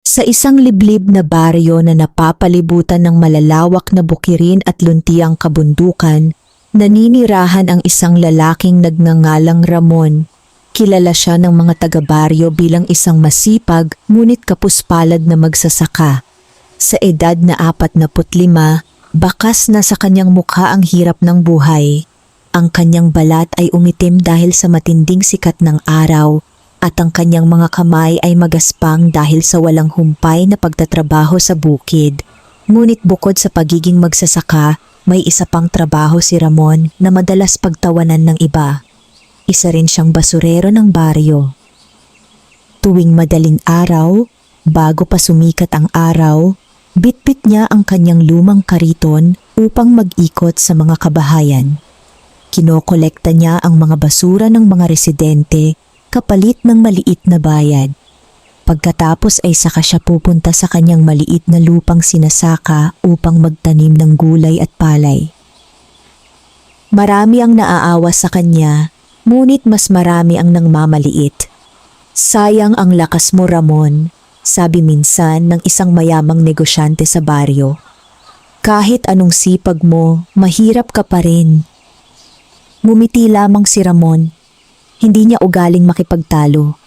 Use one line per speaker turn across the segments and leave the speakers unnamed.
Sa isang liblib na baryo na napapalibutan ng malalawak na bukirin at luntiang kabundukan, naninirahan ang isang lalaking nagngangalang Ramon. Kilala siya ng mga taga-baryo bilang isang masipag ngunit kapuspalad na magsasaka. Sa edad na 45, bakas na sa kanyang mukha ang hirap ng buhay. Ang kanyang balat ay umitim dahil sa matinding sikat ng araw at ang kanyang mga kamay ay magaspang dahil sa walang humpay na pagtatrabaho sa bukid. Ngunit bukod sa pagiging magsasaka, may isa pang trabaho si Ramon na madalas pagtawanan ng iba. Isa rin siyang basurero ng baryo. Tuwing madaling araw, bago pa sumikat ang araw, bitbit niya ang kanyang lumang kariton upang mag-ikot sa mga kabahayan. Kinokolekta niya ang mga basura ng mga residente kapalit ng maliit na bayad. Pagkatapos ay saka siya pupunta sa kanyang maliit na lupang sinasaka upang magtanim ng gulay at palay. Marami ang naaawa sa kanya, ngunit mas marami ang nangmamaliit. Sayang ang lakas mo, Ramon, sabi minsan ng isang mayamang negosyante sa baryo. Kahit anong sipag mo, mahirap ka pa rin. Ngumiti lamang si Ramon. Hindi niya ugaling makipagtalo.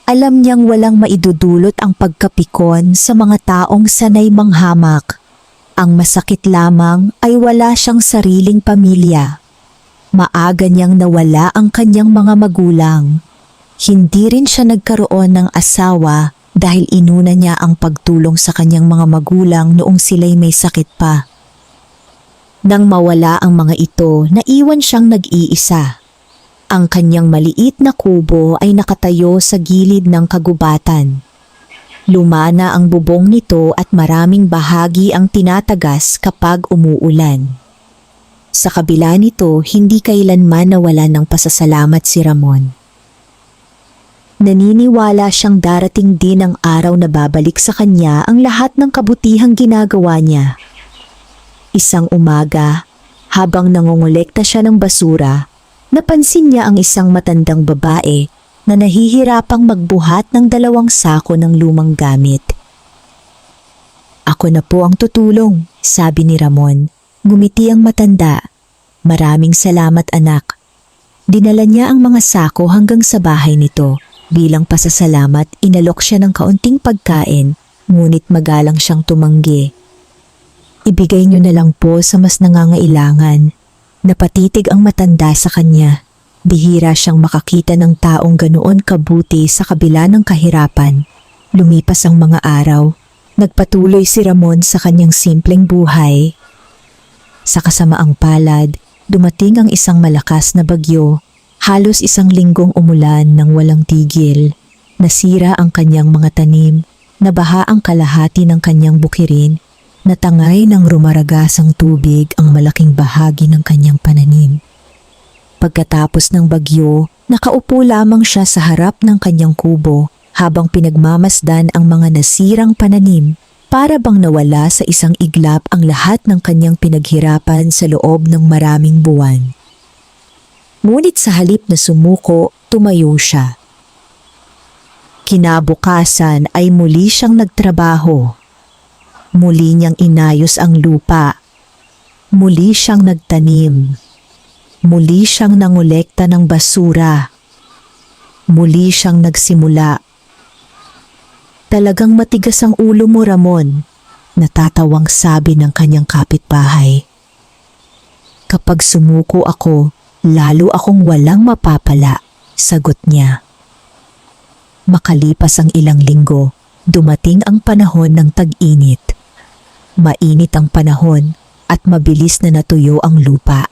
Alam niyang walang maidudulot ang pagkapikon sa mga taong sanay manghamak. Ang masakit lamang ay wala siyang sariling pamilya. Maaga niyang nawala ang kanyang mga magulang. Hindi rin siya nagkaroon ng asawa dahil inuna niya ang pagtulong sa kanyang mga magulang noong sila'y may sakit pa. Nang mawala ang mga ito, naiwan siyang nag-iisa. Ang kanyang maliit na kubo ay nakatayo sa gilid ng kagubatan. Lumana ang bubong nito at maraming bahagi ang tinatagas kapag umuulan. Sa kabila nito, hindi kailanman nawala ng pasasalamat si Ramon. Naniniwala siyang darating din ang araw na babalik sa kanya ang lahat ng kabutihang ginagawa niya. Isang umaga, habang nangongolekta siya ng basura, napansin niya ang isang matandang babae na nahihirapang magbuhat ng 2 sako ng lumang gamit. Ako na po ang tutulong, sabi ni Ramon. Ngumiti ang matanda. Maraming salamat, anak. Dinala niya ang mga sako hanggang sa bahay nito. Bilang pasasalamat, inalok siya ng kaunting pagkain, ngunit magalang siyang tumanggi. Ibigay niyo na lang po sa mas nangangailangan. Napatitig ang matanda sa kanya. Bihira siyang makakita ng taong ganoon kabuti sa kabila ng kahirapan. Lumipas ang mga araw. Nagpatuloy si Ramon sa kanyang simpleng buhay. Sa kasamaang palad, dumating ang isang malakas na bagyo. Halos 1 linggong umulan ng walang tigil. Nasira ang kanyang mga tanim. Nabaha ang kalahati ng kanyang bukirin. Natangay ng rumaragasang tubig ang malaking bahagi ng kanyang pananim. Pagkatapos ng bagyo, nakaupo lamang siya sa harap ng kanyang kubo habang pinagmamasdan ang mga nasirang pananim para bang nawala sa isang iglap ang lahat ng kanyang pinaghirapan sa loob ng maraming buwan. Ngunit sa halip na sumuko, tumayo siya. Kinabukasan ay muli siyang nagtrabaho. Muli niyang inayos ang lupa. Muli siyang nagtanim. Muli siyang nangolekta ng basura. Muli siyang nagsimula. Talagang matigas ang ulo mo, Ramon, natatawang sabi ng kanyang kapitbahay. Kapag sumuko ako, lalo akong walang mapapala, sagot niya. Makalipas ang ilang linggo, dumating ang panahon ng tag-init. Mainit ang panahon at mabilis na natuyo ang lupa.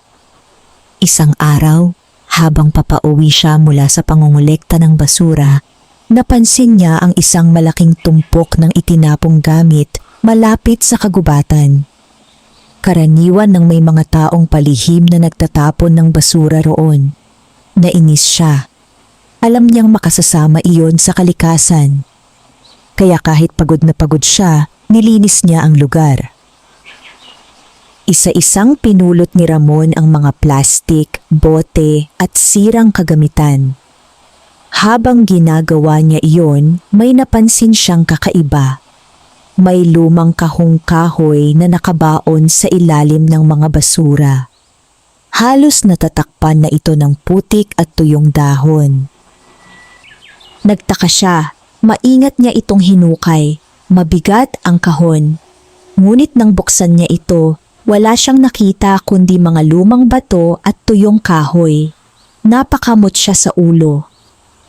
Isang araw, habang papauwi siya mula sa pangongolekta ng basura, napansin niya ang isang malaking tumpok ng itinapong gamit malapit sa kagubatan. Karaniwan ng may mga taong palihim na nagtatapon ng basura roon. Nainis siya. Alam niyang makasasama iyon sa kalikasan. Kaya kahit pagod na pagod siya, nilinis niya ang lugar. Isa-isang pinulot ni Ramon ang mga plastik, bote at sirang kagamitan. Habang ginagawa niya iyon, may napansin siyang kakaiba. May lumang kahong kahoy na nakabaon sa ilalim ng mga basura. Halos natatakpan na ito ng putik at tuyong dahon. Nagtaka siya, maingat niya itong hinukay. Mabigat ang kahon. Ngunit nang buksan niya ito, wala siyang nakita kundi mga lumang bato at tuyong kahoy. Napakamot siya sa ulo.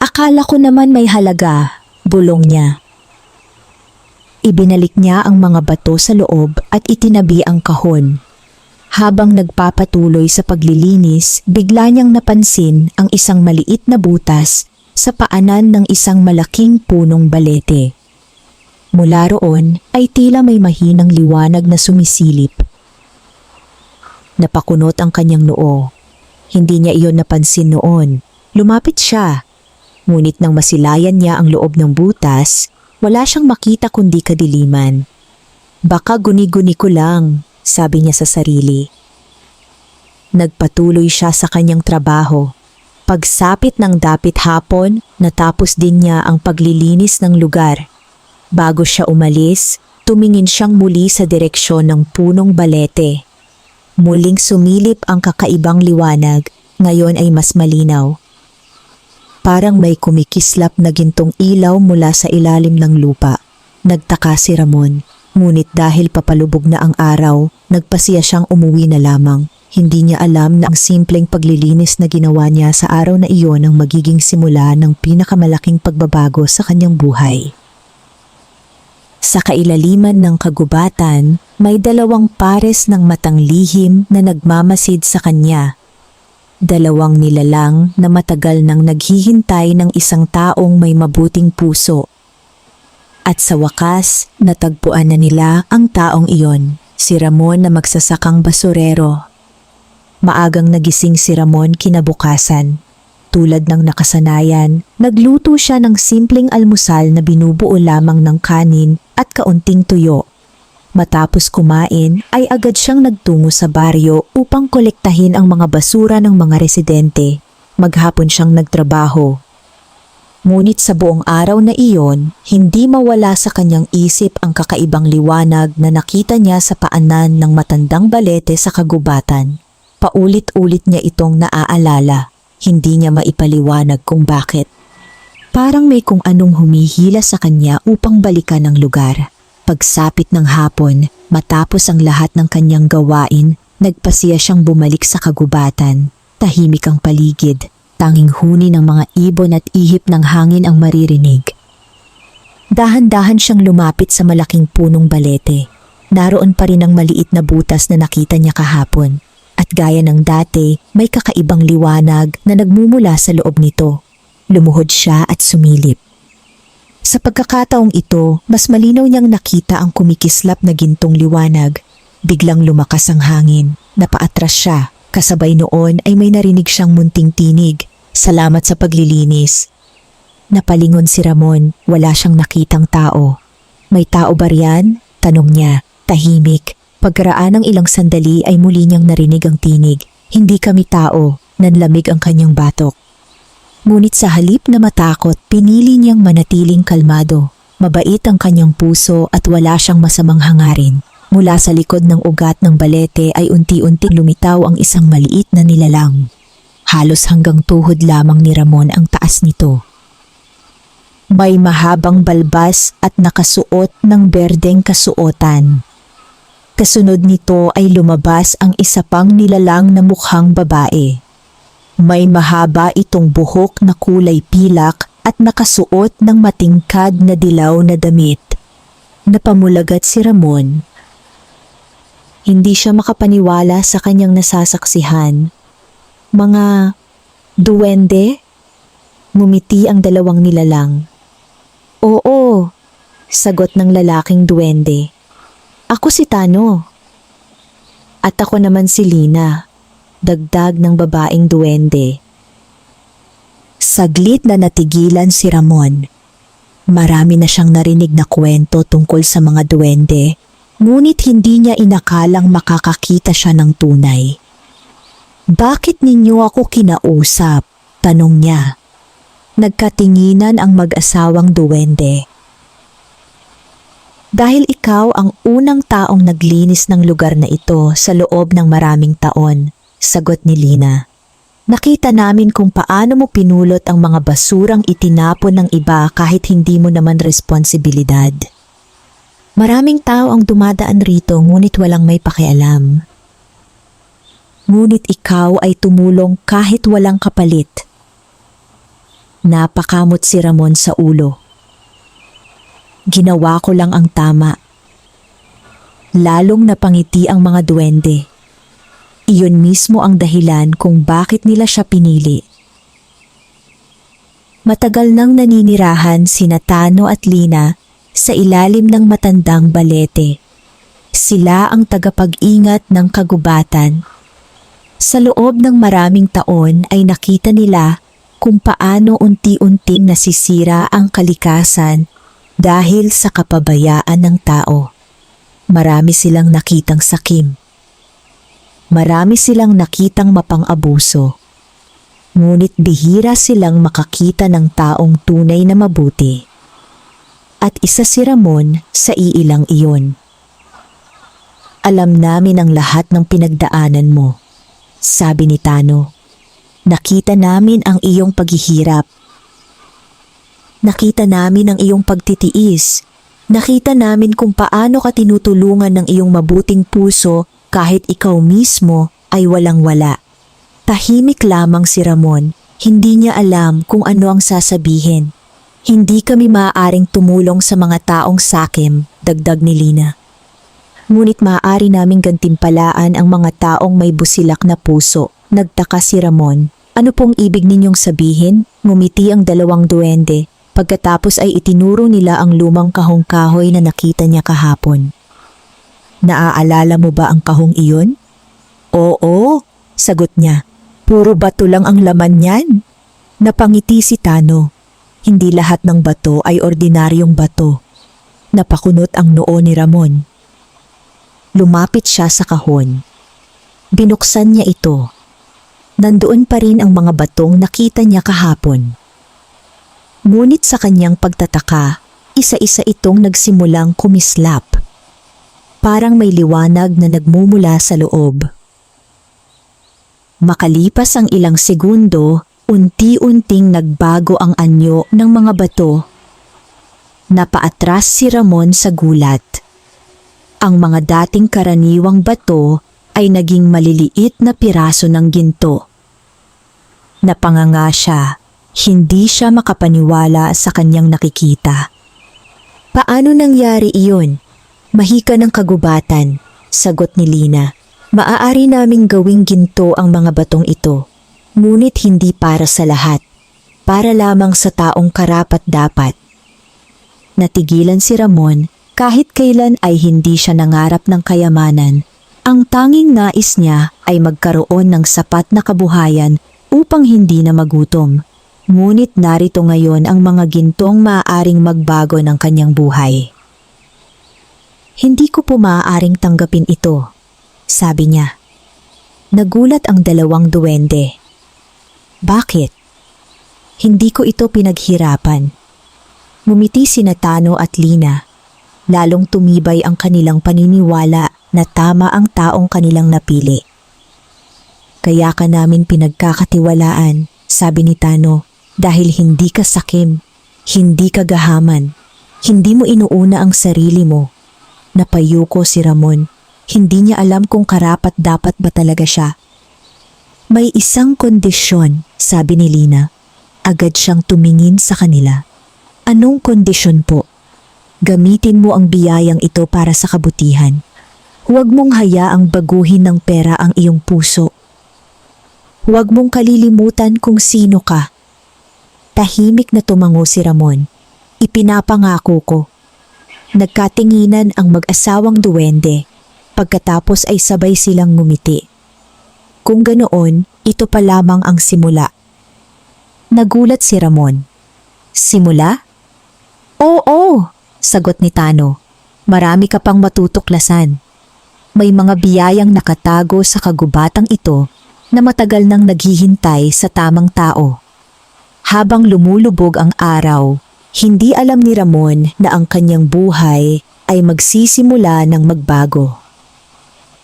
Akala ko naman may halaga, bulong niya. Ibinalik niya ang mga bato sa loob at itinabi ang kahon. Habang nagpapatuloy sa paglilinis, bigla niyang napansin ang isang maliit na butas sa paanan ng isang malaking punong balete. Mula roon ay tila may mahinang liwanag na sumisilip. Napakunot ang kanyang noo. Hindi niya iyon napansin noon. Lumapit siya. Ngunit nang masilayan niya ang loob ng butas, wala siyang makita kundi kadiliman. Baka guni-guni ko lang, sabi niya sa sarili. Nagpatuloy siya sa kanyang trabaho. Pagsapit ng dapit hapon, natapos din niya ang paglilinis ng lugar. Bago siya umalis, tumingin siyang muli sa direksyon ng punong balete. Muling sumilip ang kakaibang liwanag, ngayon ay mas malinaw. Parang may kumikislap na gintong ilaw mula sa ilalim ng lupa. Nagtaka si Ramon, ngunit dahil papalubog na ang araw, nagpasiya siyang umuwi na lamang. Hindi niya alam na ang simpleng paglilinis na ginawa niya sa araw na iyon ang magiging simula ng pinakamalaking pagbabago sa kanyang buhay. Sa kailaliman ng kagubatan, may dalawang pares ng matang lihim na nagmamasid sa kanya. Dalawang nilalang na matagal nang naghihintay ng isang taong may mabuting puso. At sa wakas, natagpuan na nila ang taong iyon, si Ramon na magsasakang basurero. Maagang nagising si Ramon kinabukasan. Tulad ng nakasanayan, nagluto siya ng simpleng almusal na binubuo lamang ng kanin at kaunting tuyo. Matapos kumain ay agad siyang nagtungo sa baryo upang kolektahin ang mga basura ng mga residente. Maghapon siyang nagtrabaho. Ngunit sa buong araw na iyon, hindi mawala sa kanyang isip ang kakaibang liwanag na nakita niya sa paanan ng matandang balete sa kagubatan. Paulit-ulit niya itong naaalala. Hindi niya maipaliwanag kung bakit. Parang may kung anong humihila sa kanya upang balikan ang lugar. Pagsapit ng hapon, matapos ang lahat ng kanyang gawain, nagpasiya siyang bumalik sa kagubatan. Tahimik ang paligid, tanging huni ng mga ibon at ihip ng hangin ang maririnig. Dahan-dahan siyang lumapit sa malaking punong balete. Naroon pa rin ang maliit na butas na nakita niya kahapon. At gaya ng dati, may kakaibang liwanag na nagmumula sa loob nito. Lumuhod siya at sumilip. Sa pagkakataong ito, mas malinaw niyang nakita ang kumikislap na gintong liwanag. Biglang lumakas ang hangin. Napaatras siya. Kasabay noon ay may narinig siyang munting tinig. Salamat sa paglilinis. Napalingon si Ramon. Wala siyang nakitang tao. May tao ba riyan? Tanong niya. Tahimik. Pagkaraan ng ilang sandali ay muli niyang narinig ang tinig. Hindi kami tao. Nanlamig ang kanyang batok. Ngunit sa halip na matakot, pinili niyang manatiling kalmado. Mabait ang kanyang puso at wala siyang masamang hangarin. Mula sa likod ng ugat ng balete ay unti-unting lumitaw ang isang maliit na nilalang. Halos hanggang tuhod lamang ni Ramon ang taas nito. May mahabang balbas at nakasuot ng berdeng kasuotan. Kasunod nito ay lumabas ang isa pang nilalang na mukhang babae. May mahaba itong buhok na kulay pilak at nakasuot ng matingkad na dilaw na damit. Napamulagat si Ramon. Hindi siya makapaniwala sa kanyang nasasaksihan. Mga duwende? Ngumiti ang dalawang nilalang. Oo, sagot ng lalaking duwende. Ako si Tano. At ako naman si Lina. Dagdag ng babaeng duwende. Saglit na natigilan si Ramon. Marami na siyang narinig na kwento tungkol sa mga duwende, ngunit hindi niya inakalang makakakita siya ng tunay. Bakit ninyo ako kinausap? Tanong niya. Nagkatinginan ang mag-asawang duwende. Dahil ikaw ang unang taong naglinis ng lugar na ito sa loob ng maraming taon, sagot ni Lina. Nakita namin kung paano mo pinulot ang mga basurang itinapon ng iba kahit hindi mo naman responsibilidad. Maraming tao ang dumadaan rito ngunit walang may pakialam. Ngunit ikaw ay tumulong kahit walang kapalit. Napakamot si Ramon sa ulo. Ginawa ko lang ang tama. Lalong napangiti ang mga duwende. Iyon mismo ang dahilan kung bakit nila siya pinili. Matagal nang naninirahan sina Tano at Lina sa ilalim ng matandang balete. Sila ang tagapag-ingat ng kagubatan. Sa loob ng maraming taon ay nakita nila kung paano unti-unting nasisira ang kalikasan dahil sa kapabayaan ng tao. Marami silang nakitang sakim. Marami silang nakitang mapang-abuso. Ngunit bihira silang makakita ng taong tunay na mabuti. At isa si Ramon sa iilang iyon. Alam namin ang lahat ng pinagdaanan mo, sabi ni Tano. Nakita namin ang iyong paghihirap. Nakita namin ang iyong pagtitiis. Nakita namin kung paano ka tinutulungan ng iyong mabuting puso kahit ikaw mismo ay walang-wala. Tahimik lamang si Ramon, hindi niya alam kung ano ang sasabihin. Hindi kami maaaring tumulong sa mga taong sakim, dagdag ni Lina. Ngunit maaari naming gantimpalaan ang mga taong may busilak na puso. Nagtaka si Ramon. Ano pong ibig ninyong sabihin? Ngumiti ang dalawang duwende. Pagkatapos ay itinuro nila ang lumang kahong kahoy na nakita niya kahapon. Naaalala mo ba ang kahong iyon? Oo, sagot niya. Puro bato lang ang laman niyan. Napangiti si Tano. Hindi lahat ng bato ay ordinaryong bato. Napakunot ang noo ni Ramon. Lumapit siya sa kahon. Binuksan niya ito. Nandoon pa rin ang mga batong nakita niya kahapon. Ngunit sa kanyang pagtataka, isa-isa itong nagsimulang kumislap. Parang may liwanag na nagmumula sa loob. Makalipas ang ilang segundo, unti-unting nagbago ang anyo ng mga bato. Napaatras si Ramon sa gulat. Ang mga dating karaniwang bato ay naging maliliit na piraso ng ginto. Napanganga siya, hindi siya makapaniwala sa kanyang nakikita. Paano nangyari iyon? Mahika ng kagubatan, sagot ni Lina. Maaari naming gawing ginto ang mga batong ito, ngunit hindi para sa lahat, para lamang sa taong karapat-dapat. Natigilan si Ramon. Kahit kailan ay hindi siya nangarap ng kayamanan, ang tanging nais niya ay magkaroon ng sapat na kabuhayan upang hindi na magutom. Ngunit narito ngayon ang mga gintong maaaring magbago ng kanyang buhay. Hindi ko po maaaring tanggapin ito, sabi niya. Nagulat ang dalawang duwende. Bakit? Hindi ko ito pinaghirapan. Ngumiti sina Tano at Lina. Lalong tumibay ang kanilang paniniwala na tama ang taong kanilang napili. Kaya ka namin pinagkakatiwalaan, sabi ni Tano, dahil hindi ka sakim, hindi ka gahaman, hindi mo inuuna ang sarili mo. Napayuko si Ramon, hindi niya alam kung karapat dapat ba talaga siya. May isang kondisyon, sabi ni Lina. Agad siyang tumingin sa kanila. Anong kondisyon po? Gamitin mo ang biyayang ito para sa kabutihan. Huwag mong hayaang baguhin ng pera ang iyong puso. Huwag mong kalilimutan kung sino ka. Tahimik na tumango si Ramon. Ipinapangako ko. Nagkatinginan ang mag-asawang duwende. Pagkatapos ay sabay silang ngumiti. Kung ganoon, ito pa lamang ang simula. Nagulat si Ramon. Simula? Oo, sagot ni Tano. Marami ka pang matutuklasan. May mga biyayang nakatago sa kagubatang ito na matagal nang naghihintay sa tamang tao. Habang lumulubog ang araw, hindi alam ni Ramon na ang kanyang buhay ay magsisimula ng magbago.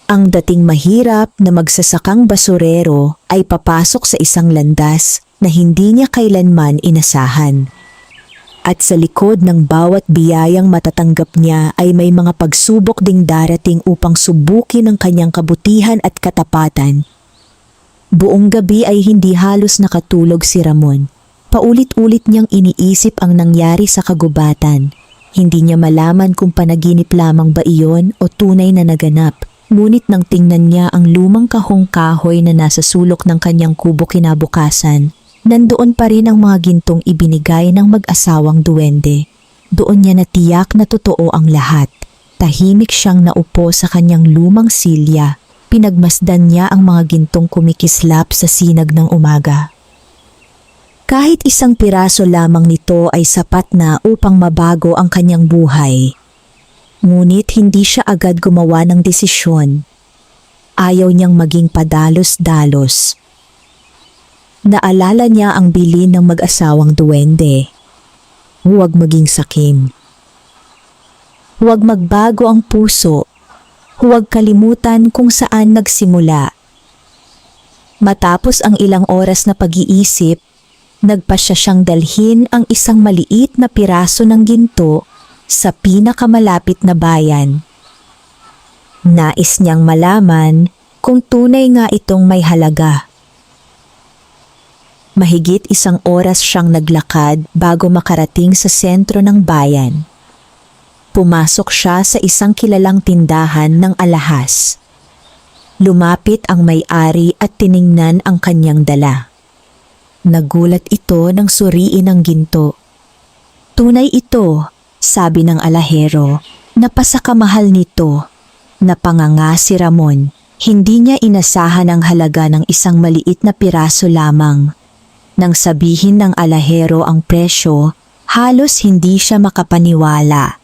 Ang dating mahirap na magsasakang basurero ay papasok sa isang landas na hindi niya kailanman inasahan. At sa likod ng bawat biyayang matatanggap niya ay may mga pagsubok ding darating upang subukin ang kanyang kabutihan at katapatan. Buong gabi ay hindi halos nakatulog si Ramon. Paulit-ulit niyang iniisip ang nangyari sa kagubatan. Hindi niya malaman kung panaginip lamang ba iyon o tunay na naganap. Ngunit nang tingnan niya ang lumang kahong kahoy na nasa sulok ng kanyang kubo kinabukasan, nandoon pa rin ang mga gintong ibinigay ng mag-asawang duwende. Doon niya natiyak na totoo ang lahat. Tahimik siyang naupo sa kanyang lumang silya. Pinagmasdan niya ang mga gintong kumikislap sa sinag ng umaga. Kahit isang piraso lamang nito ay sapat na upang mabago ang kanyang buhay. Ngunit hindi siya agad gumawa ng desisyon. Ayaw niyang maging padalos-dalos. Naalala niya ang bilin ng mag-asawang duwende. Huwag maging sakim. Huwag magbago ang puso. Huwag kalimutan kung saan nagsimula. Matapos ang ilang oras na pag-iisip, nagpasya siyang dalhin ang isang maliit na piraso ng ginto sa pinakamalapit na bayan. Nais niyang malaman kung tunay nga itong may halaga. Mahigit isang oras siyang naglakad bago makarating sa sentro ng bayan. Pumasok siya sa isang kilalang tindahan ng alahas. Lumapit ang may-ari at tiningnan ang kanyang dala. Nagulat ito nang suriin ang ginto. Tunay ito, sabi ng alahero, napasakamahal nito. Napanganga si Ramon. Hindi niya inasahan ang halaga ng isang maliit na piraso lamang. Nang sabihin ng alahero ang presyo, halos hindi siya makapaniwala.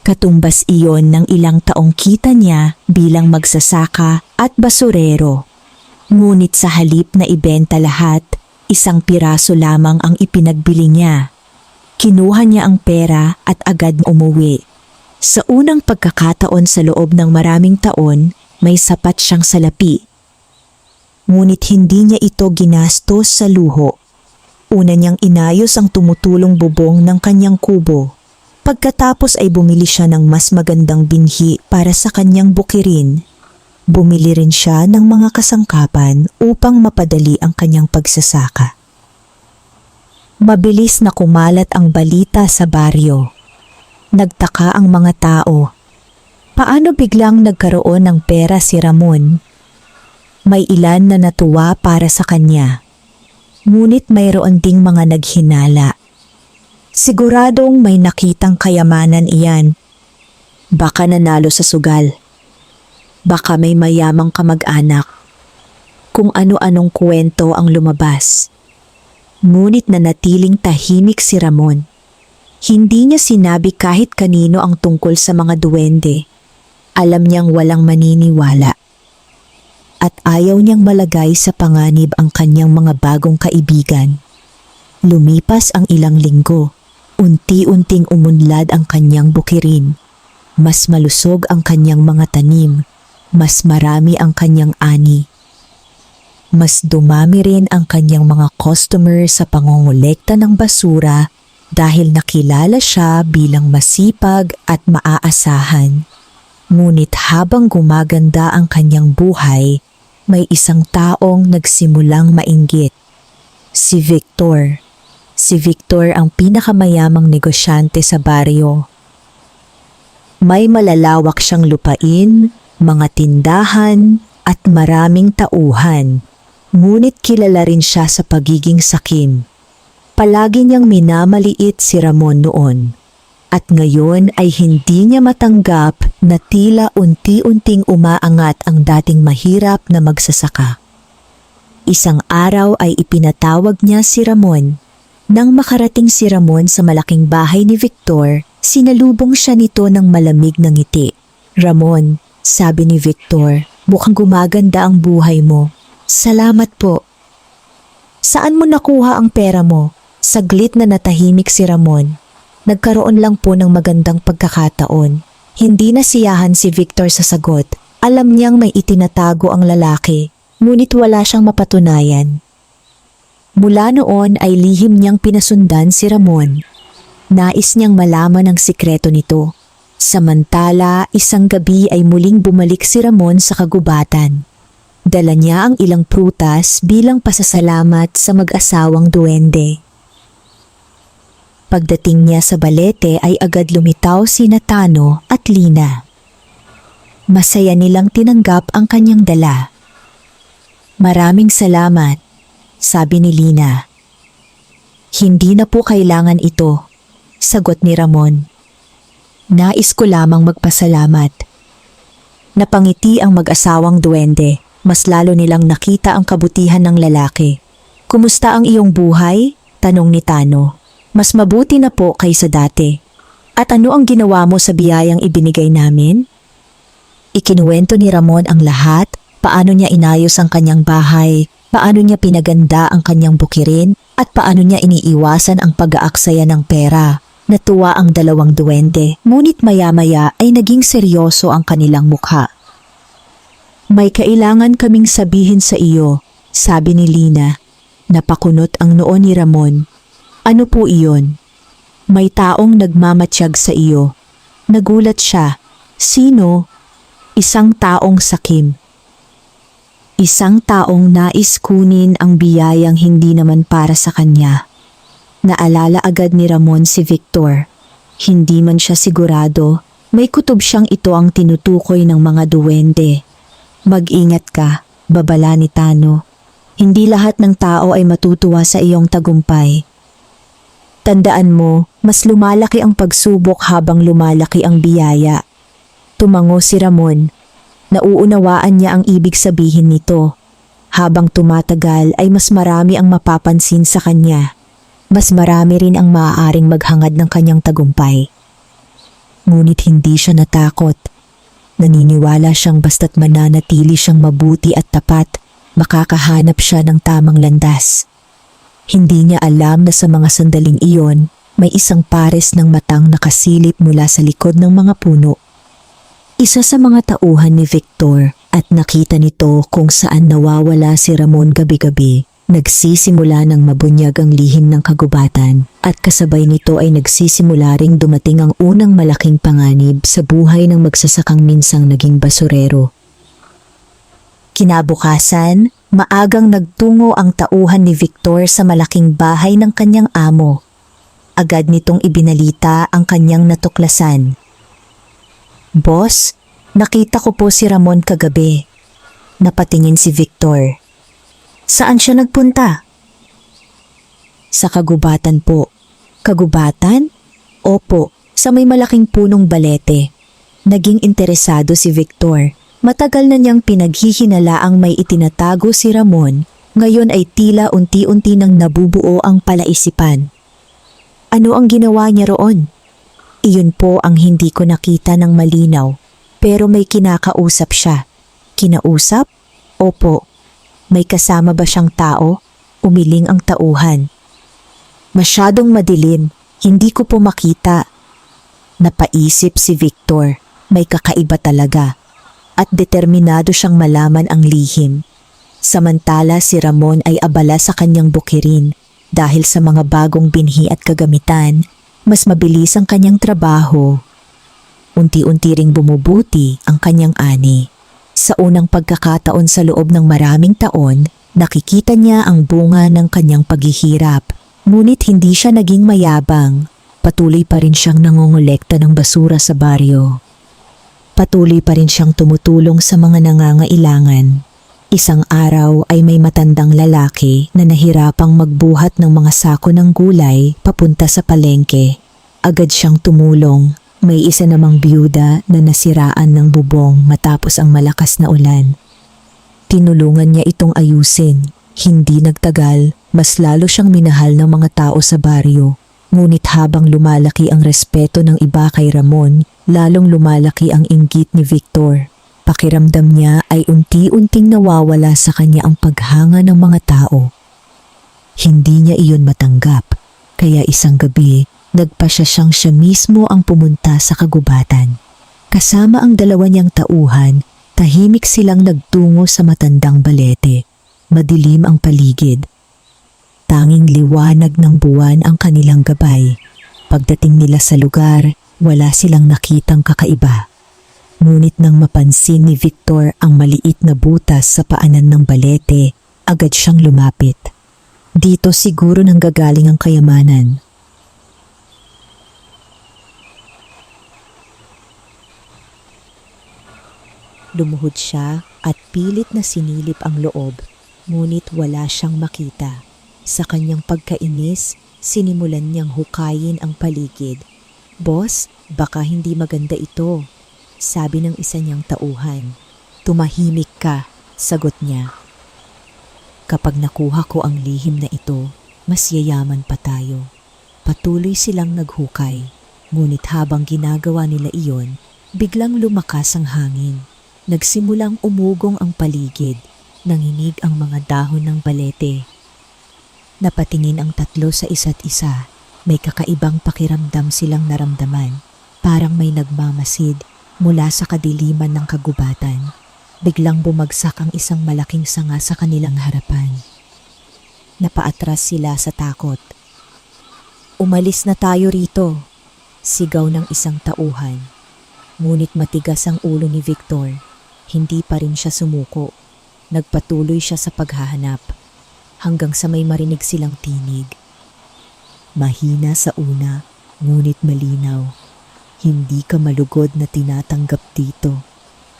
Katumbas iyon ng ilang taong kita niya bilang magsasaka at basurero. Ngunit sa halip na ibenta lahat, isang piraso lamang ang ipinagbili niya. Kinuha niya ang pera at agad umuwi. Sa unang pagkakataon sa loob ng maraming taon, may sapat siyang salapi. Ngunit hindi niya ito ginastos sa luho. Una niyang inayos ang tumutulong bubong ng kanyang kubo. Pagkatapos ay bumili siya ng mas magandang binhi para sa kanyang bukirin. Bumili rin siya ng mga kasangkapan upang mapadali ang kanyang pagsasaka. Mabilis na kumalat ang balita sa baryo. Nagtaka ang mga tao. Paano biglang nagkaroon ng pera si Ramon? May ilan na natuwa para sa kanya. Ngunit mayroon ding mga naghinala. Siguradong may nakitang kayamanan iyan. Baka nanalo sa sugal. Baka may mayamang kamag-anak. Kung ano-anong kwento ang lumabas. Ngunit nanatiling tahimik si Ramon. Hindi niya sinabi kahit kanino ang tungkol sa mga duwende. Alam niyang walang maniniwala. At ayaw niyang malagay sa panganib ang kanyang mga bagong kaibigan. Lumipas ang ilang linggo. Unti-unting umunlad ang kanyang bukirin. Mas malusog ang kanyang mga tanim. Mas marami ang kanyang ani. Mas dumami rin ang kanyang mga customer sa pangongolekta ng basura dahil nakilala siya bilang masipag at maaasahan. Ngunit habang gumaganda ang kanyang buhay, may isang taong nagsimulang mainggit. Si Victor. Si Victor ang pinakamayamang negosyante sa baryo. May malalawak siyang lupain, mga tindahan at maraming tauhan. Ngunit kilala rin siya sa pagiging sakim. Palagi niyang minamaliit si Ramon noon. At ngayon ay hindi niya matanggap na tila unti-unting umaangat ang dating mahirap na magsasaka. Isang araw ay ipinatawag niya si Ramon. Nang makarating si Ramon sa malaking bahay ni Victor, sinalubong siya nito ng malamig na ngiti. Ramon, sabi ni Victor, mukhang gumaganda ang buhay mo. Salamat po. Saan mo nakuha ang pera mo? Saglit na natahimik si Ramon. Nagkaroon lang po ng magandang pagkakataon. Hindi nasiyahan si Victor sa sagot. Alam niyang may itinatago ang lalaki, ngunit wala siyang mapatunayan. Mula noon ay lihim niyang pinasundan si Ramon. Nais niyang malaman ang sikreto nito. Samantala, isang gabi ay muling bumalik si Ramon sa kagubatan. Dala niya ang ilang prutas bilang pasasalamat sa mag-asawang duwende. Pagdating niya sa balete ay agad lumitaw sina Tano at Lina. Masaya nilang tinanggap ang kanyang dala. Maraming salamat, sabi ni Lina. Hindi na po kailangan ito, sagot ni Ramon. Nais ko lamang magpasalamat. Napangiti ang mag-asawang duwende. Mas lalo nilang nakita ang kabutihan ng lalaki. Kumusta ang iyong buhay? Tanong ni Tano. Mas mabuti na po kaysa dati. At ano ang ginawa mo sa biyayang ibinigay namin? Ikinuwento ni Ramon ang lahat, paano niya inayos ang kanyang bahay, paano niya pinaganda ang kanyang bukirin, at paano niya iniiwasan ang pag-aaksaya ng pera. Natuwa ang dalawang duwende, ngunit maya-maya ay naging seryoso ang kanilang mukha. May kailangan kaming sabihin sa iyo, sabi ni Lina. Napakunot ang noo ni Ramon. Ano po iyon? May taong nagmamatiyag sa iyo. Nagulat siya. Sino? Isang taong sakim. Isang taong nais kunin ang biyayang hindi naman para sa kanya. Naalala agad ni Ramon si Victor. Hindi man siya sigurado, may kutob siyang ito ang tinutukoy ng mga duwende. Mag-ingat ka, babala ni Tano. Hindi lahat ng tao ay matutuwa sa iyong tagumpay. Tandaan mo, mas lumalaki ang pagsubok habang lumalaki ang biyaya. Tumango si Ramon. Nauunawaan niya ang ibig sabihin nito. Habang tumatagal ay mas marami ang mapapansin sa kanya. Mas marami rin ang maaaring maghangad ng kanyang tagumpay. Ngunit hindi siya natakot. Naniniwala siyang basta't mananatili siyang mabuti at tapat, makakahanap siya ng tamang landas. Hindi niya alam na sa mga sandaling iyon, may isang pares ng matang nakasilip mula sa likod ng mga puno. Isa sa mga tauhan ni Victor at nakita nito kung saan nawawala si Ramon gabi-gabi. Nagsisimula ng mabunyag ang lihim ng kagubatan at kasabay nito ay nagsisimula ring dumating ang unang malaking panganib sa buhay ng magsasakang minsang naging basurero. Kinabukasan, maagang nagtungo ang tauhan ni Victor sa malaking bahay ng kanyang amo. Agad nitong ibinalita ang kanyang natuklasan. Boss, nakita ko po si Ramon kagabi. Napatingin si Victor. Saan siya nagpunta? Sa kagubatan po. Kagubatan? Opo, sa may malaking punong balete. Naging interesado si Victor. Matagal na niyang pinaghihinalaang may itinatago si Ramon, ngayon ay tila unti-unti nang nabubuo ang palaisipan. Ano ang ginawa niya roon? Iyon po ang hindi ko nakita ng malinaw, pero may kinakausap siya. Kinausap? Opo. May kasama ba siyang tao? Umiling ang tauhan. Masyadong madilim, hindi ko po makita. Napaisip si Victor, may kakaiba talaga. At determinado siyang malaman ang lihim. Samantala si Ramon ay abala sa kanyang bukirin dahil sa mga bagong binhi at kagamitan, mas mabilis ang kanyang trabaho. Unti-unti ring bumubuti ang kanyang ani. Sa unang pagkakataon sa loob ng maraming taon, nakikita niya ang bunga ng kanyang paghihirap. Ngunit hindi siya naging mayabang. Patuloy pa rin siyang nangongolekta ng basura sa baryo. Patuloy pa rin siyang tumutulong sa mga nangangailangan. Isang araw ay may matandang lalaki na nahirapang magbuhat ng mga sako ng gulay papunta sa palengke. Agad siyang tumulong. May isa namang byuda na nasiraan ng bubong matapos ang malakas na ulan. Tinulungan niya itong ayusin. Hindi nagtagal, mas lalo siyang minahal ng mga tao sa baryo. Ngunit habang lumalaki ang respeto ng iba kay Ramon, lalong lumalaki ang inggit ni Victor. Pakiramdam niya ay unti-unting nawawala sa kanya ang paghanga ng mga tao. Hindi niya iyon matanggap, kaya isang gabi nagpasya siyang siya mismo ang pumunta sa kagubatan. Kasama ang dalawa niyang tauhan, tahimik silang nagtungo sa matandang balete. Madilim ang paligid. Tanging liwanag ng buwan ang kanilang gabay. Pagdating nila sa lugar, wala silang nakitang kakaiba. Ngunit nang mapansin ni Victor ang maliit na butas sa paanan ng balete, agad siyang lumapit. Dito siguro nanggagaling ang kayamanan. Lumuhod siya at pilit na sinilip ang loob, ngunit wala siyang makita. Sa kanyang pagkainis, sinimulan niyang hukayin ang paligid. "Boss, baka hindi maganda ito," sabi ng isa niyang tauhan. "Tumahimik ka," sagot niya. "Kapag nakuha ko ang lihim na ito, mas yayaman pa tayo." Patuloy silang naghukay, ngunit habang ginagawa nila iyon, biglang lumakas ang hangin. Nagsimulang umugong ang paligid, nanginig ang mga dahon ng balete. Napatingin ang tatlo sa isa't isa. May kakaibang pakiramdam silang naramdaman, parang may nagmamasid mula sa kadiliman ng kagubatan. Biglang bumagsak ang isang malaking sanga sa kanilang harapan. Napaatras sila sa takot. "Umalis na tayo rito," sigaw ng isang tauhan. Ngunit matigas ang ulo ni Victor. Hindi pa rin siya sumuko. Nagpatuloy siya sa paghahanap hanggang sa may marinig silang tinig. Mahina sa una, ngunit malinaw. "Hindi ka malugod na tinatanggap dito."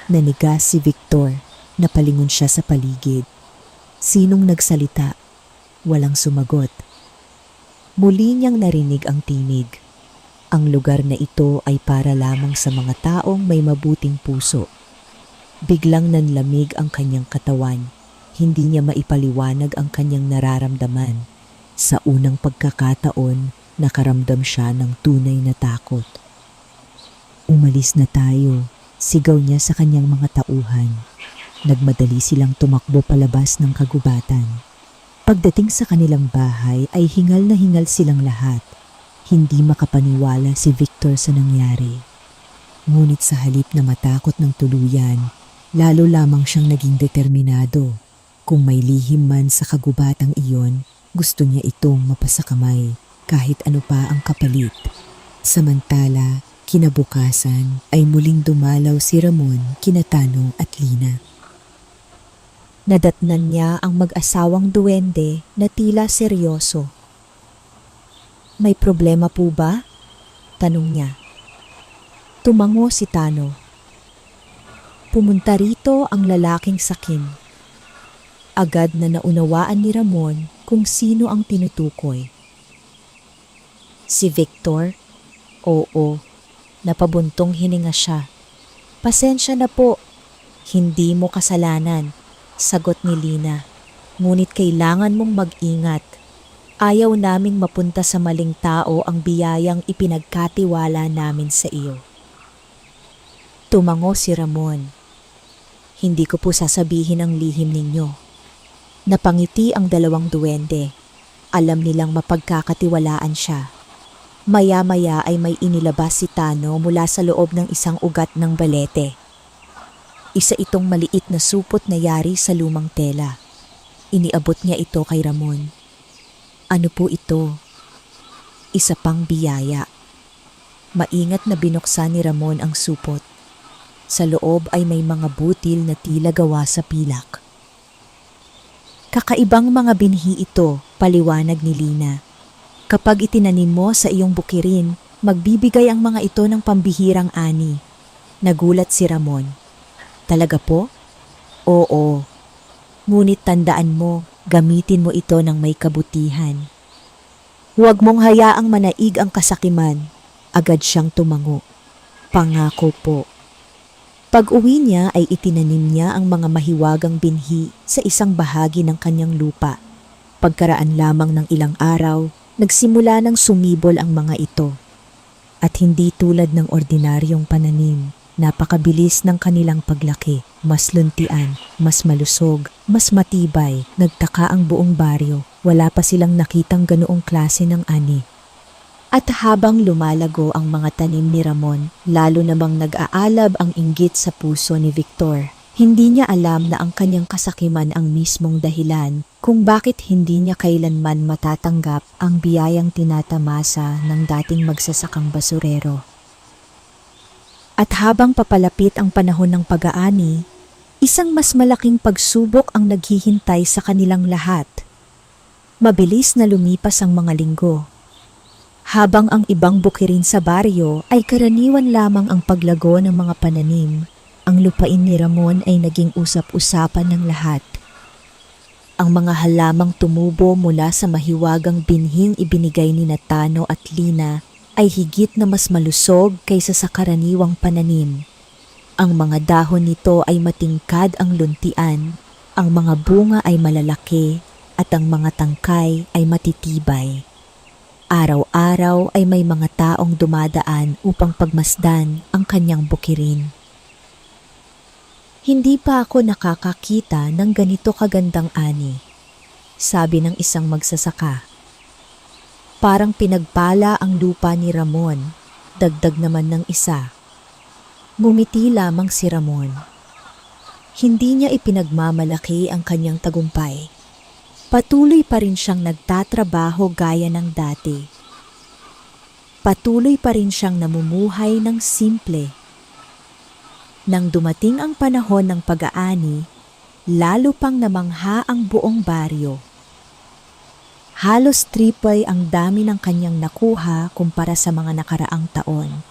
Nanigas si Victor. Napalingon siya sa paligid. Sinong nagsalita? Walang sumagot. Muli niyang narinig ang tinig. Ang lugar na ito ay para lamang sa mga taong may mabuting puso. Biglang nanlamig ang kanyang katawan. Hindi niya maipaliwanag ang kanyang nararamdaman. Sa unang pagkakataon, nakaramdam siya ng tunay na takot. "Umalis na tayo," sigaw niya sa kanyang mga tauhan. Nagmadali silang tumakbo palabas ng kagubatan. Pagdating sa kanilang bahay ay hingal na hingal silang lahat. Hindi makapaniwala si Victor sa nangyari. Ngunit sa halip na matakot ng tuluyan, lalo lamang siyang naging determinado. Kung may lihim man sa kagubatang iyon, gusto niya itong mapasakamay kahit ano pa ang kapalit. Samantala, kinabukasan ay muling dumalaw si Ramon kina Tanong at Lina. Nadatnan niya ang mag-asawang duwende na tila seryoso. "May problema po ba?" tanong niya. Tumango si Tano. Pumunta rito ang lalaking sakim. Agad na naunawaan ni Ramon kung sino ang tinutukoy. "Si Victor?" "Oo." Napabuntong hininga siya. "Pasensya na po." "Hindi mo kasalanan," sagot ni Lina. "Ngunit kailangan mong mag-ingat. Ayaw naming mapunta sa maling tao ang biyayang ipinagkatiwala namin sa iyo." Tumango si Ramon. "Hindi ko po sasabihin ang lihim ninyo." Napangiti ang dalawang duwende. Alam nilang mapagkakatiwalaan siya. Maya-maya ay may inilabas si Tano mula sa loob ng isang ugat ng balete. Isa itong maliit na supot na yari sa lumang tela. Iniabot niya ito kay Ramon. "Ano po ito?" "Isa pang biyaya." Maingat na binuksan ni Ramon ang supot. Sa loob ay may mga butil na tila gawa sa pilak. "Kakaibang mga binhi ito," paliwanag ni Lina. "Kapag itinanim mo sa iyong bukirin, magbibigay ang mga ito ng pambihirang ani." Nagulat si Ramon. "Talaga po?" "Oo. Ngunit tandaan mo, gamitin mo ito ng may kabutihan. Huwag mong hayaang manaig ang kasakiman." Agad siyang tumango. "Pangako po." Pag-uwi niya ay itinanim niya ang mga mahiwagang binhi sa isang bahagi ng kanyang lupa. Pagkaraan lamang ng ilang araw, nagsimula ng sumibol ang mga ito. At hindi tulad ng ordinaryong pananim, napakabilis ng kanilang paglaki. Mas luntian, mas malusog, mas matibay. Nagtaka ang buong baryo. Wala pa silang nakitang ganoong klase ng ani. At habang lumalago ang mga tanim ni Ramon, lalo namang nag-aalab ang inggit sa puso ni Victor. Hindi niya alam na ang kanyang kasakiman ang mismong dahilan kung bakit hindi niya kailanman matatanggap ang biyayang tinatamasa ng dating magsasakang basurero. At habang papalapit ang panahon ng pag-aani, isang mas malaking pagsubok ang naghihintay sa kanilang lahat. Mabilis na lumipas ang mga linggo. Habang ang ibang bukirin sa baryo ay karaniwan lamang ang paglago ng mga pananim, ang lupain ni Ramon ay naging usap-usapan ng lahat. Ang mga halamang tumubo mula sa mahiwagang binhing ibinigay ni Tano at Lina ay higit na mas malusog kaysa sa karaniwang pananim. Ang mga dahon nito ay matingkad ang luntian, ang mga bunga ay malalaki, at ang mga tangkay ay matitibay. Araw-araw ay may mga taong dumadaan upang pagmasdan ang kanyang bukirin. Hindi pa ako nakakakita ng ganito kagandang ani, sabi ng isang magsasaka. Parang pinagpala ang lupa ni Ramon, dagdag naman ng isa. Ngumiti lamang si Ramon. Hindi niya ipinagmamalaki ang kanyang tagumpay. Patuloy pa rin siyang nagtatrabaho gaya ng dati. Patuloy pa rin siyang namumuhay ng simple. Nang dumating ang panahon ng pag-aani, lalo pang namangha ang buong baryo. Halos triple ang dami ng kanyang nakuha kumpara sa mga nakaraang taon.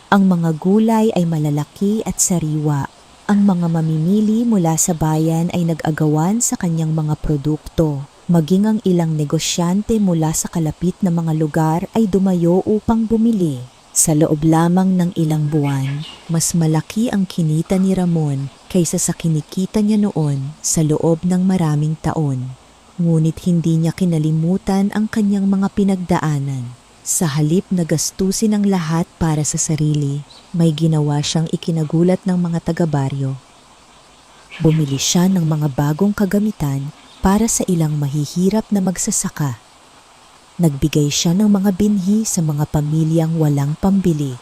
Ang mga gulay ay malalaki at sariwa. Ang mga mamimili mula sa bayan ay nag-agawan sa kanyang mga produkto. Maging ang ilang negosyante mula sa kalapit na mga lugar ay dumayo upang bumili. Sa loob lamang ng ilang buwan, mas malaki ang kinita ni Ramon kaysa sa kinikita niya noon sa loob ng maraming taon. Ngunit hindi niya kinalimutan ang kanyang mga pinagdaanan. Sa halip na gastusin ang lahat para sa sarili, may ginawa siyang ikinagulat ng mga taga-baryo. Bumili siya ng mga bagong kagamitan para sa ilang mahihirap na magsasaka. Nagbigay siya ng mga binhi sa mga pamilyang walang pambili.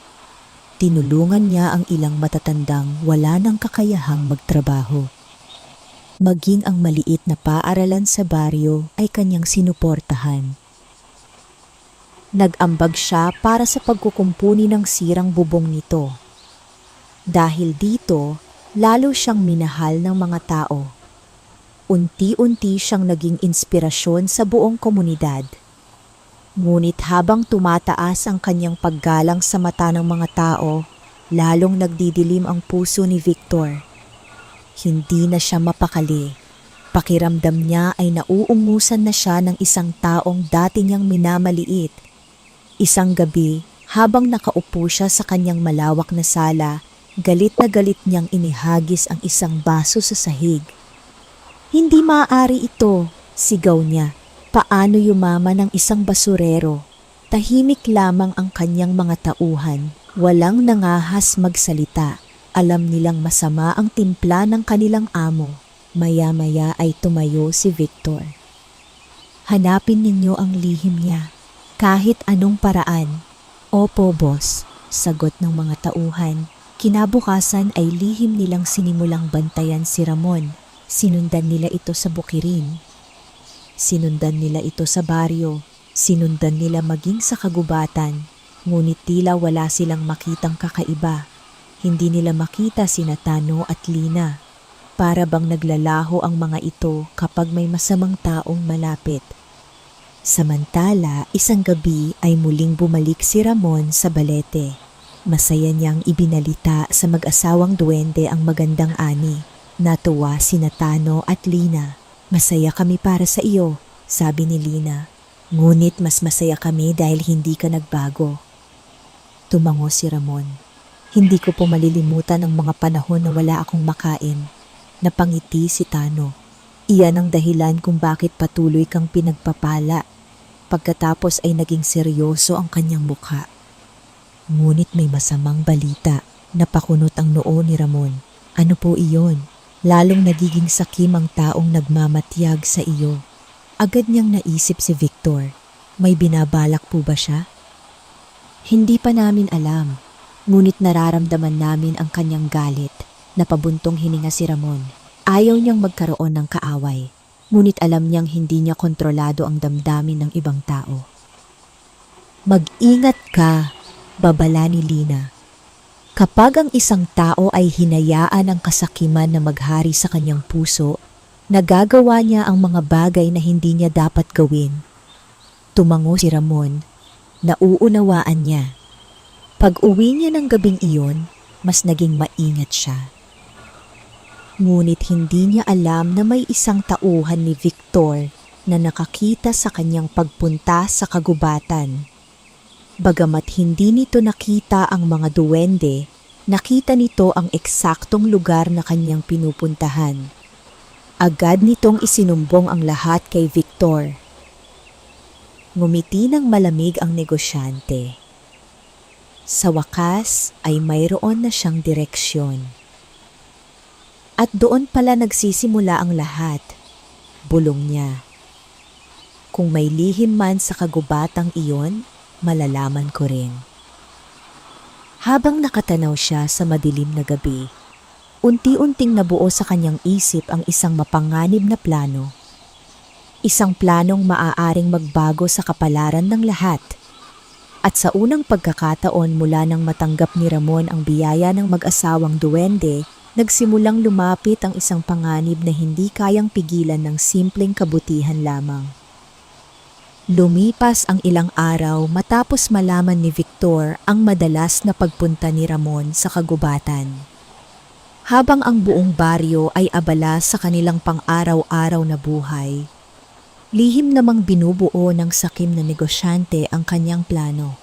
Tinulungan niya ang ilang matatandang wala ng kakayahang magtrabaho. Maging ang maliit na paaralan sa baryo ay kanyang sinuportahan. Nag-ambag siya para sa pagkukumpuni ng sirang bubong nito. Dahil dito, lalo siyang minahal ng mga tao. Unti-unti siyang naging inspirasyon sa buong komunidad. Ngunit habang tumataas ang kanyang paggalang sa mata ng mga tao, lalong nagdidilim ang puso ni Victor. Hindi na siya mapakali. Pakiramdam niya ay nauungusan na siya ng isang taong dati niyang minamaliit. Isang gabi, habang nakaupo siya sa kanyang malawak na sala, galit na galit niyang inihagis ang isang baso sa sahig. Hindi maaari ito, sigaw niya. Paano yumaman ang isang basurero? Tahimik lamang ang kanyang mga tauhan, walang nangahas magsalita. Alam nilang masama ang timpla ng kanilang amo. Maya-maya ay tumayo si Victor. Hanapin ninyo ang lihim niya. Kahit anong paraan. Opo, boss, sagot ng mga tauhan. Kinabukasan ay lihim nilang sinimulang bantayan si Ramon. Sinundan nila ito sa bukirin. Sinundan nila ito sa baryo. Sinundan nila maging sa kagubatan. Ngunit tila wala silang makitang kakaiba. Hindi nila makita sina Tano at Lina. Para bang naglalaho ang mga ito kapag may masamang taong malapit. Samantala, isang gabi ay muling bumalik si Ramon sa Balete. Masaya niyang ibinalita sa mag-asawang duwende ang magandang ani. Natuwa sina Tano at Lina. Masaya kami para sa iyo, sabi ni Lina. Ngunit mas masaya kami dahil hindi ka nagbago. Tumango si Ramon. Hindi ko po malilimutan ang mga panahon na wala akong makain. Napangiti si Tano. Iyan ang dahilan kung bakit patuloy kang pinagpapala. Pagkatapos ay naging seryoso ang kanyang mukha. Ngunit may masamang balita. Napakunot ang noo ni Ramon. Ano po iyon? Lalong nagiging sakim ang taong nagmamatyag sa iyo. Agad niyang naisip si Victor. May binabalak po ba siya? Hindi pa namin alam, ngunit nararamdaman namin ang kanyang galit. Napabuntong hininga si Ramon. Ayaw niyang magkaroon ng kaaway, ngunit alam niyang hindi niya kontrolado ang damdamin ng ibang tao. Mag-ingat ka, babala ni Lina. Kapag ang isang tao ay hinayaan ang kasakiman na maghari sa kanyang puso, nagagawa niya ang mga bagay na hindi niya dapat gawin. Tumango si Ramon. Nauunawaan niya. Pag-uwi niya ng gabing iyon, mas naging maingat siya. Ngunit hindi niya alam na may isang tauhan ni Victor na nakakita sa kanyang pagpunta sa kagubatan. Bagamat hindi nito nakita ang mga duwende, nakita nito ang eksaktong lugar na kanyang pinupuntahan. Agad nitong isinumbong ang lahat kay Victor. Ngumiti ng malamig ang negosyante. Sa wakas ay mayroon na siyang direksyon. At doon pala nagsisimula ang lahat, bulong niya. Kung may lihim man sa kagubatang iyon, malalaman ko rin. Habang nakatanaw siya sa madilim na gabi, unti-unting nabuo sa kanyang isip ang isang mapanganib na plano. Isang planong maaaring magbago sa kapalaran ng lahat. At sa unang pagkakataon mula nang matanggap ni Ramon ang biyaya ng mag-asawang duwende, nagsimulang lumapit ang isang panganib na hindi kayang pigilan ng simpleng kabutihan lamang. Lumipas ang ilang araw matapos malaman ni Victor ang madalas na pagpunta ni Ramon sa kagubatan. Habang ang buong baryo ay abala sa kanilang pang-araw-araw na buhay, lihim namang binubuo ng sakim na negosyante ang kanyang plano.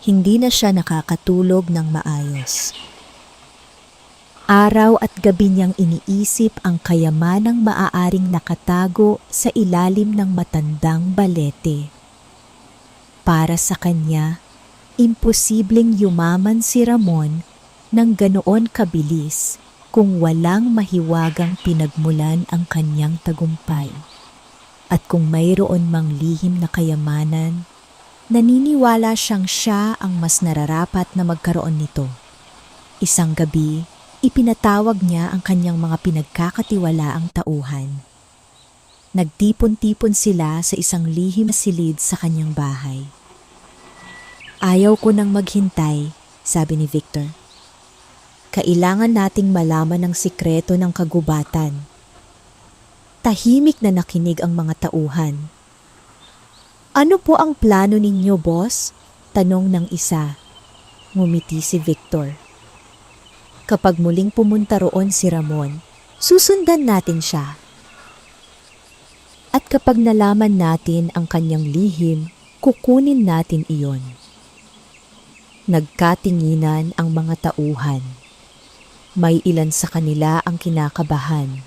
Hindi na siya nakakatulog ng maayos. Araw at gabi niyang iniisip ang kayamanang maaaring nakatago sa ilalim ng matandang balete. Para sa kanya, imposibleng yumaman si Ramon ng ganoon kabilis kung walang mahiwagang pinagmulan ang kanyang tagumpay. At kung mayroon mang lihim na kayamanan, naniniwala siyang siya ang mas nararapat na magkaroon nito. Isang gabi, ipinatawag niya ang kanyang mga pinagkakatiwalaang tauhan. Nagtipon-tipon sila sa isang lihim na silid sa kanyang bahay. Ayaw ko nang maghintay, sabi ni Victor. Kailangan nating malaman ang sikreto ng kagubatan. Tahimik na nakinig ang mga tauhan. Ano po ang plano ninyo, boss? Tanong ng isa. Ngumiti si Victor. Kapag muling pumunta roon si Ramon, susundan natin siya. At kapag nalaman natin ang kanyang lihim, kukunin natin iyon. Nagkatinginan ang mga tauhan. May ilan sa kanila ang kinakabahan,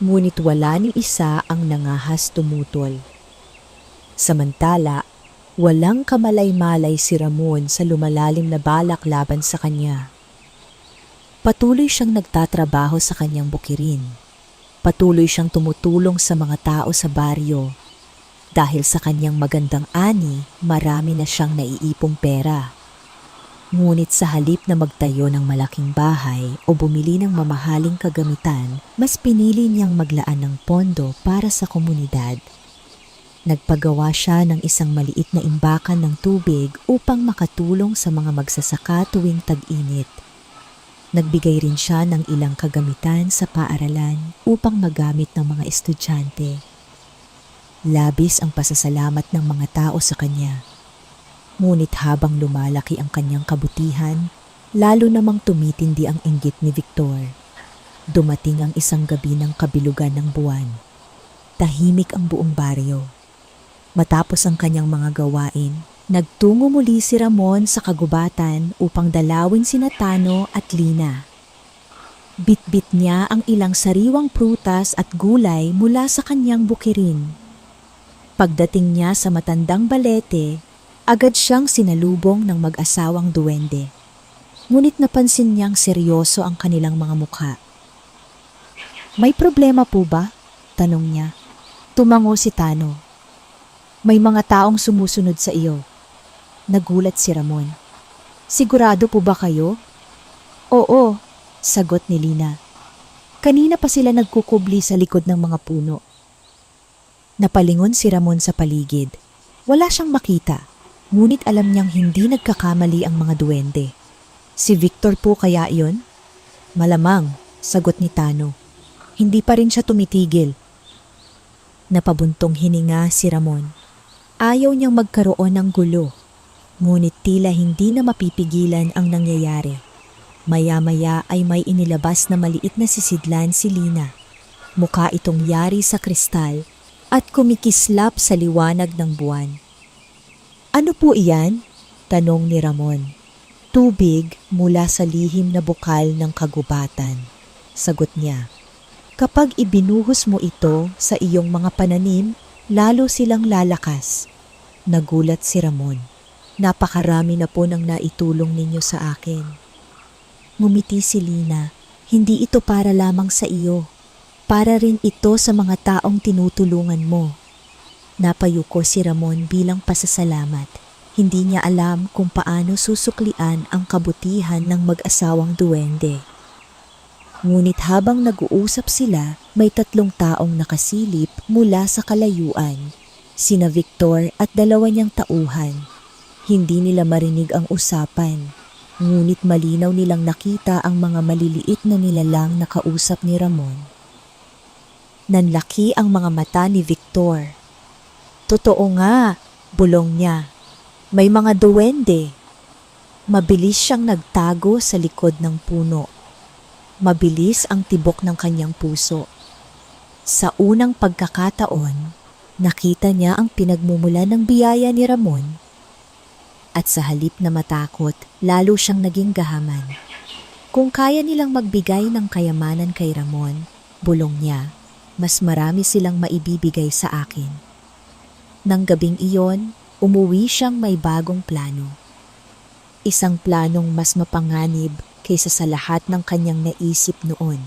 ngunit wala ni isa ang nangahas tumutol. Samantala, walang kamalay-malay si Ramon sa lumalalim na balak laban sa kanya. Patuloy siyang nagtatrabaho sa kanyang bukirin. Patuloy siyang tumutulong sa mga tao sa baryo. Dahil sa kanyang magandang ani, marami na siyang naiipong pera. Ngunit sa halip na magtayo ng malaking bahay o bumili ng mamahaling kagamitan, mas pinili niyang maglaan ng pondo para sa komunidad. Nagpagawa siya ng isang maliit na imbakan ng tubig upang makatulong sa mga magsasaka tuwing tag-init. Nagbigay rin siya ng ilang kagamitan sa paaralan upang magamit ng mga estudyante. Labis ang pasasalamat ng mga tao sa kanya. Ngunit habang lumalaki ang kanyang kabutihan, lalo namang tumitindi ang inggit ni Victor. Dumating ang isang gabi ng kabilugan ng buwan. Tahimik ang buong baryo. Matapos ang kanyang mga gawain, nagtungo muli si Ramon sa kagubatan upang dalawin sina Tano at Lina. Bitbit niya ang ilang sariwang prutas at gulay mula sa kanyang bukirin. Pagdating niya sa matandang balete, agad siyang sinalubong ng mag-asawang duwende. Ngunit napansin niyang seryoso ang kanilang mga mukha. May problema po ba? Tanong niya. Tumango si Tano. May mga taong sumusunod sa iyo. Nagulat si Ramon. Sigurado po ba kayo? Oo, sagot ni Lina. Kanina pa sila nagkukubli sa likod ng mga puno. Napalingon si Ramon sa paligid. Wala siyang makita, ngunit alam niyang hindi nagkakamali ang mga duwende. Si Victor po kaya iyon? Malamang, sagot ni Tano. Hindi pa rin siya tumitigil. Napabuntong hininga si Ramon. Ayaw niyang magkaroon ng gulo, ngunit tila hindi na mapipigilan ang nangyayari. Maya-maya ay may inilabas na maliit na sisidlan si Lina. Mukha itong yari sa kristal at kumikislap sa liwanag ng buwan. Ano po iyan? Tanong ni Ramon. Tubig mula sa lihim na bukal ng kagubatan. Sagot niya. Kapag ibinuhos mo ito sa iyong mga pananim, lalo silang lalakas. Nagulat si Ramon. Napakarami na po nang naitulong ninyo sa akin. Ngumiti si Lina. Hindi ito para lamang sa iyo. Para rin ito sa mga taong tinutulungan mo. Napayuko si Ramon bilang pasasalamat. Hindi niya alam kung paano susuklian ang kabutihan ng mag-asawang duwende. Ngunit habang nag-uusap sila, may 3 taong nakasilip mula sa kalayuan. Sina Victor at 2 niyang tauhan. Hindi nila marinig ang usapan. Ngunit malinaw nilang nakita ang mga maliliit na nilalang na kausap ni Ramon. Nanlaki ang mga mata ni Victor. Totoo nga, bulong niya. May mga duwende. Mabilis siyang nagtago sa likod ng puno. Mabilis ang tibok ng kanyang puso. Sa unang pagkakataon, nakita niya ang pinagmumulan ng biyaya ni Ramon. At sa halip na matakot, lalo siyang naging gahaman. Kung kaya nilang magbigay ng kayamanan kay Ramon, bulong niya, mas marami silang maibibigay sa akin. Nang gabing iyon, umuwi siyang may bagong plano. Isang planong mas mapanganib kaysa sa lahat ng kanyang naisip noon.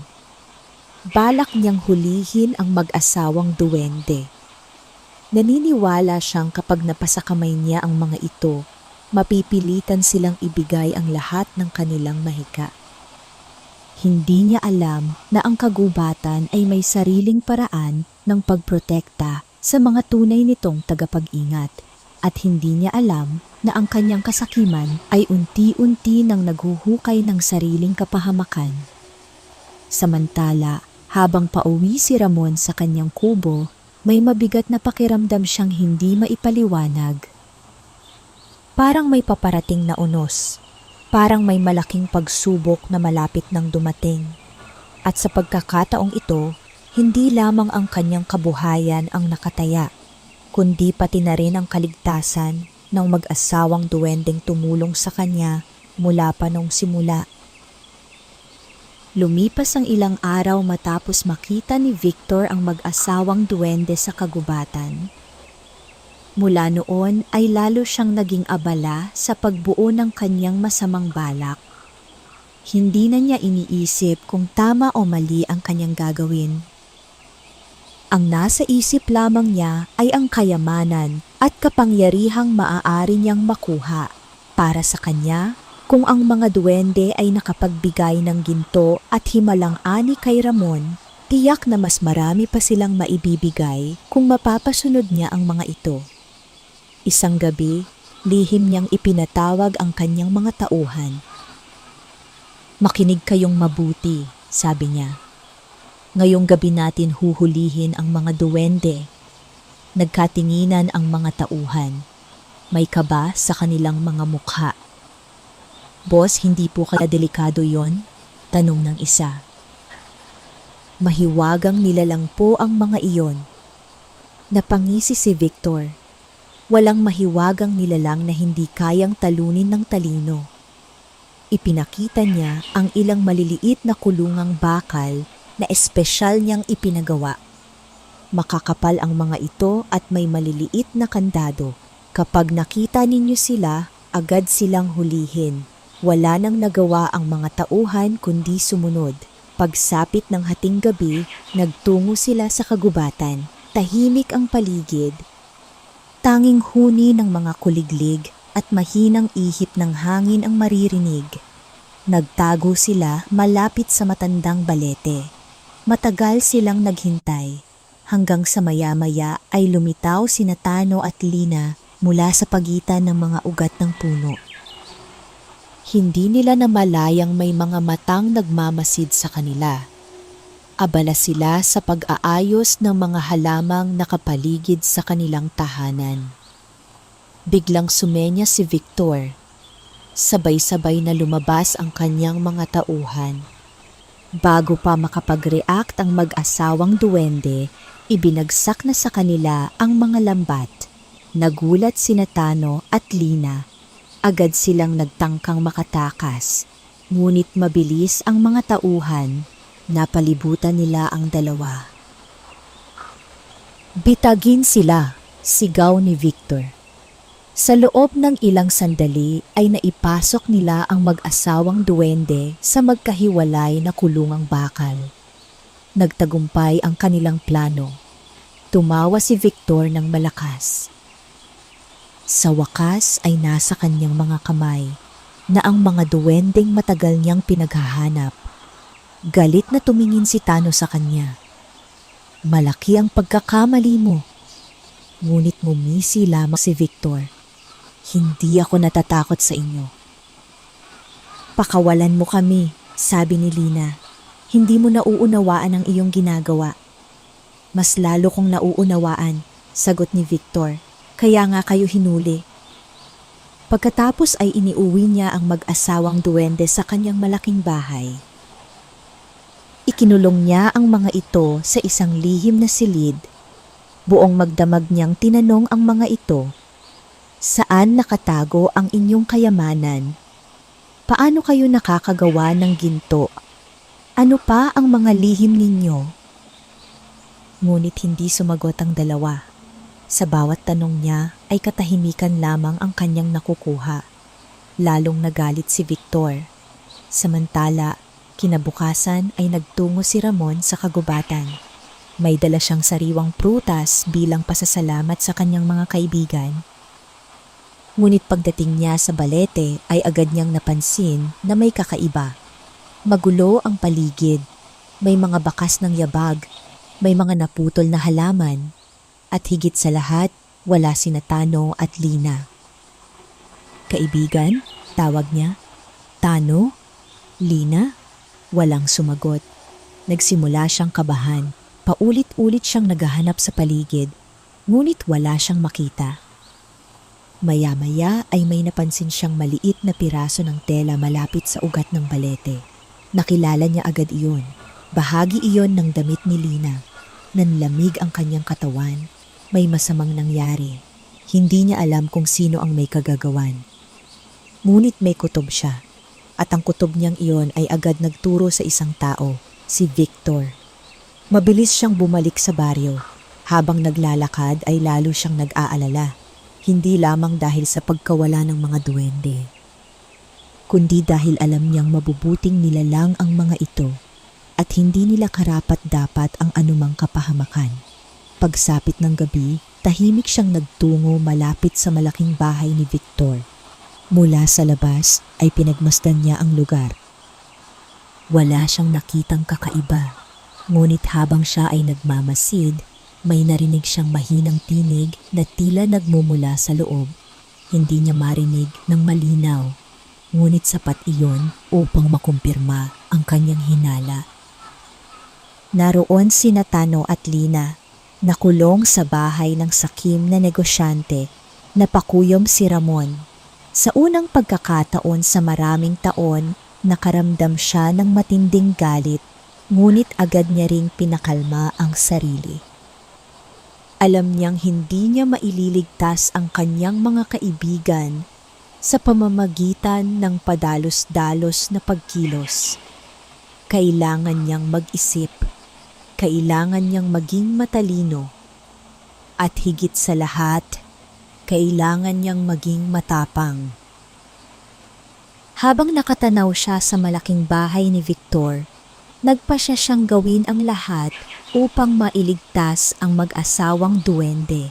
Balak niyang hulihin ang mag-asawang duwende. Naniniwala siyang kapag napasakamay niya ang mga ito, mapipilitan silang ibigay ang lahat ng kanilang mahika. Hindi niya alam na ang kagubatan ay may sariling paraan ng pagprotekta sa mga tunay nitong tagapag-ingat at hindi niya alam na ang kanyang kasakiman ay unti-unti nang naghuhukay ng sariling kapahamakan. Samantala, habang pauwi si Ramon sa kanyang kubo, may mabigat na pakiramdam siyang hindi maipaliwanag. Parang may paparating na unos. Parang may malaking pagsubok na malapit nang dumating. At sa pagkakataong ito, hindi lamang ang kanyang kabuhayan ang nakataya, kundi pati na rin ang kaligtasan ng mag-asawang duwendeng tumulong sa kanya mula pa nung simula. Lumipas ang ilang araw matapos makita ni Victor ang mag-asawang duwende sa kagubatan. Mula noon ay lalo siyang naging abala sa pagbuo ng kanyang masamang balak. Hindi na niya iniisip kung tama o mali ang kanyang gagawin. Ang nasa isip lamang niya ay ang kayamanan at kapangyarihang maaari niyang makuha. Para sa kanya, kung ang mga duwende ay nakapagbigay ng ginto at himalang ani kay Ramon, tiyak na mas marami pa silang maibibigay kung mapapasunod niya ang mga ito. Isang gabi, lihim niyang ipinatawag ang kanyang mga tauhan. Makinig kayong mabuti, sabi niya. Ngayong gabi natin huhulihin ang mga duwende. Nagkatinginan ang mga tauhan. May kaba sa kanilang mga mukha. Boss, hindi po kaya delikado yon? Tanong ng isa. Mahiwagang nilalang po ang mga iyon. Napangisi si Victor. Walang mahiwagang nilalang na hindi kayang talunin ng talino. Ipinakita niya ang ilang maliliit na kulungang bakal na espesyal niyang ipinagawa. Makakapal ang mga ito at may maliliit na kandado. Kapag nakita ninyo sila, agad silang hulihin. Wala nang nagawa ang mga tauhan kundi sumunod. Pagsapit ng hating gabi, nagtungo sila sa kagubatan. Tahimik ang paligid. Tanging huni ng mga kuliglig at mahinang ihip ng hangin ang maririnig. Nagtago sila malapit sa matandang balete. Matagal silang naghintay hanggang sa maya-maya ay lumitaw sina Tano at Lina mula sa pagitan ng mga ugat ng puno. Hindi nila namalayang may mga matang nagmamasid sa kanila. Abala sila sa pag-aayos ng mga halamang nakapaligid sa kanilang tahanan. Biglang sumenya si Victor. Sabay-sabay na lumabas ang kanyang mga tauhan. Bago pa makapag-react ang mag-asawang duwende, ibinagsak na sa kanila ang mga lambat. Nagulat sina Tano at Lina. Agad silang nagtangkang makatakas. Ngunit mabilis ang mga tauhan. Napalibutan nila ang dalawa. Bitagin sila, sigaw ni Victor. Sa loob ng ilang sandali ay naipasok nila ang mag-asawang duwende sa magkahiwalay na kulungang bakal. Nagtagumpay ang kanilang plano. Tumawa si Victor ng malakas. Sa wakas ay nasa kanyang mga kamay na ang mga duwendeng matagal niyang pinaghahanap. Galit na tumingin si Tano sa kanya. Malaki ang pagkakamali mo. Ngunit ngumisi lamang si Victor. Hindi ako natatakot sa inyo. Pakawalan mo kami, sabi ni Lina. Hindi mo nauunawaan ang iyong ginagawa. Mas lalo kong nauunawaan, sagot ni Victor. Kaya nga kayo hinuli. Pagkatapos ay iniuwi niya ang mag-asawang duwende sa kanyang malaking bahay. Ikinulong niya ang mga ito sa isang lihim na silid. Buong magdamag niyang tinanong ang mga ito, saan nakatago ang inyong kayamanan? Paano kayo nakakagawa ng ginto? Ano pa ang mga lihim ninyo? Ngunit hindi sumagot ang dalawa. Sa bawat tanong niya ay katahimikan lamang ang kanyang nakukuha. Lalong nagalit si Victor. Samantala, kinabukasan ay nagtungo si Ramon sa kagubatan. May dala siyang sariwang prutas bilang pasasalamat sa kanyang mga kaibigan. Ngunit pagdating niya sa balete ay agad niyang napansin na may kakaiba. Magulo ang paligid, may mga bakas ng yabag, may mga naputol na halaman, at higit sa lahat, wala sina Tano at Lina. Kaibigan, tawag niya. Tano? Lina? Walang sumagot. Nagsimula siyang kabahan. Paulit-ulit siyang naghahanap sa paligid, ngunit wala siyang makita. Maya-maya ay may napansin siyang maliit na piraso ng tela malapit sa ugat ng balete. Nakilala niya agad iyon. Bahagi iyon ng damit ni Lina. Nanlamig ang kanyang katawan. May masamang nangyari. Hindi niya alam kung sino ang may kagagawan. Ngunit may kutob siya. At ang kutob niyang iyon ay agad nagturo sa isang tao, si Victor. Mabilis siyang bumalik sa baryo. Habang naglalakad ay lalo siyang nag-aalala. Hindi lamang dahil sa pagkawala ng mga duwende, kundi dahil alam niyang mabubuting nilalang ang mga ito at hindi nila karapat-dapat ang anumang kapahamakan. Pagsapit ng gabi, tahimik siyang nagtungo malapit sa malaking bahay ni Victor. Mula sa labas ay pinagmasdan niya ang lugar. Wala siyang nakitang kakaiba, ngunit habang siya ay nagmamasid, may narinig siyang mahinang tinig na tila nagmumula sa loob. Hindi niya marinig ng malinaw, ngunit sapat iyon upang makumpirma ang kanyang hinala. Naroon sina Tano at Lina, nakulong sa bahay ng sakim na negosyante, napakuyom si Ramon. Sa unang pagkakataon sa maraming taon, nakaramdam siya ng matinding galit, ngunit agad niya ring pinakalma ang sarili. Alam niyang hindi niya maililigtas ang kanyang mga kaibigan sa pamamagitan ng padalos-dalos na pagkilos. Kailangan niyang mag-isip, kailangan niyang maging matalino, at higit sa lahat, kailangan niyang maging matapang. Habang nakatanaw siya sa malaking bahay ni Victor, Nagpasya siyang gawin ang lahat upang mailigtas ang mag-asawang duwende.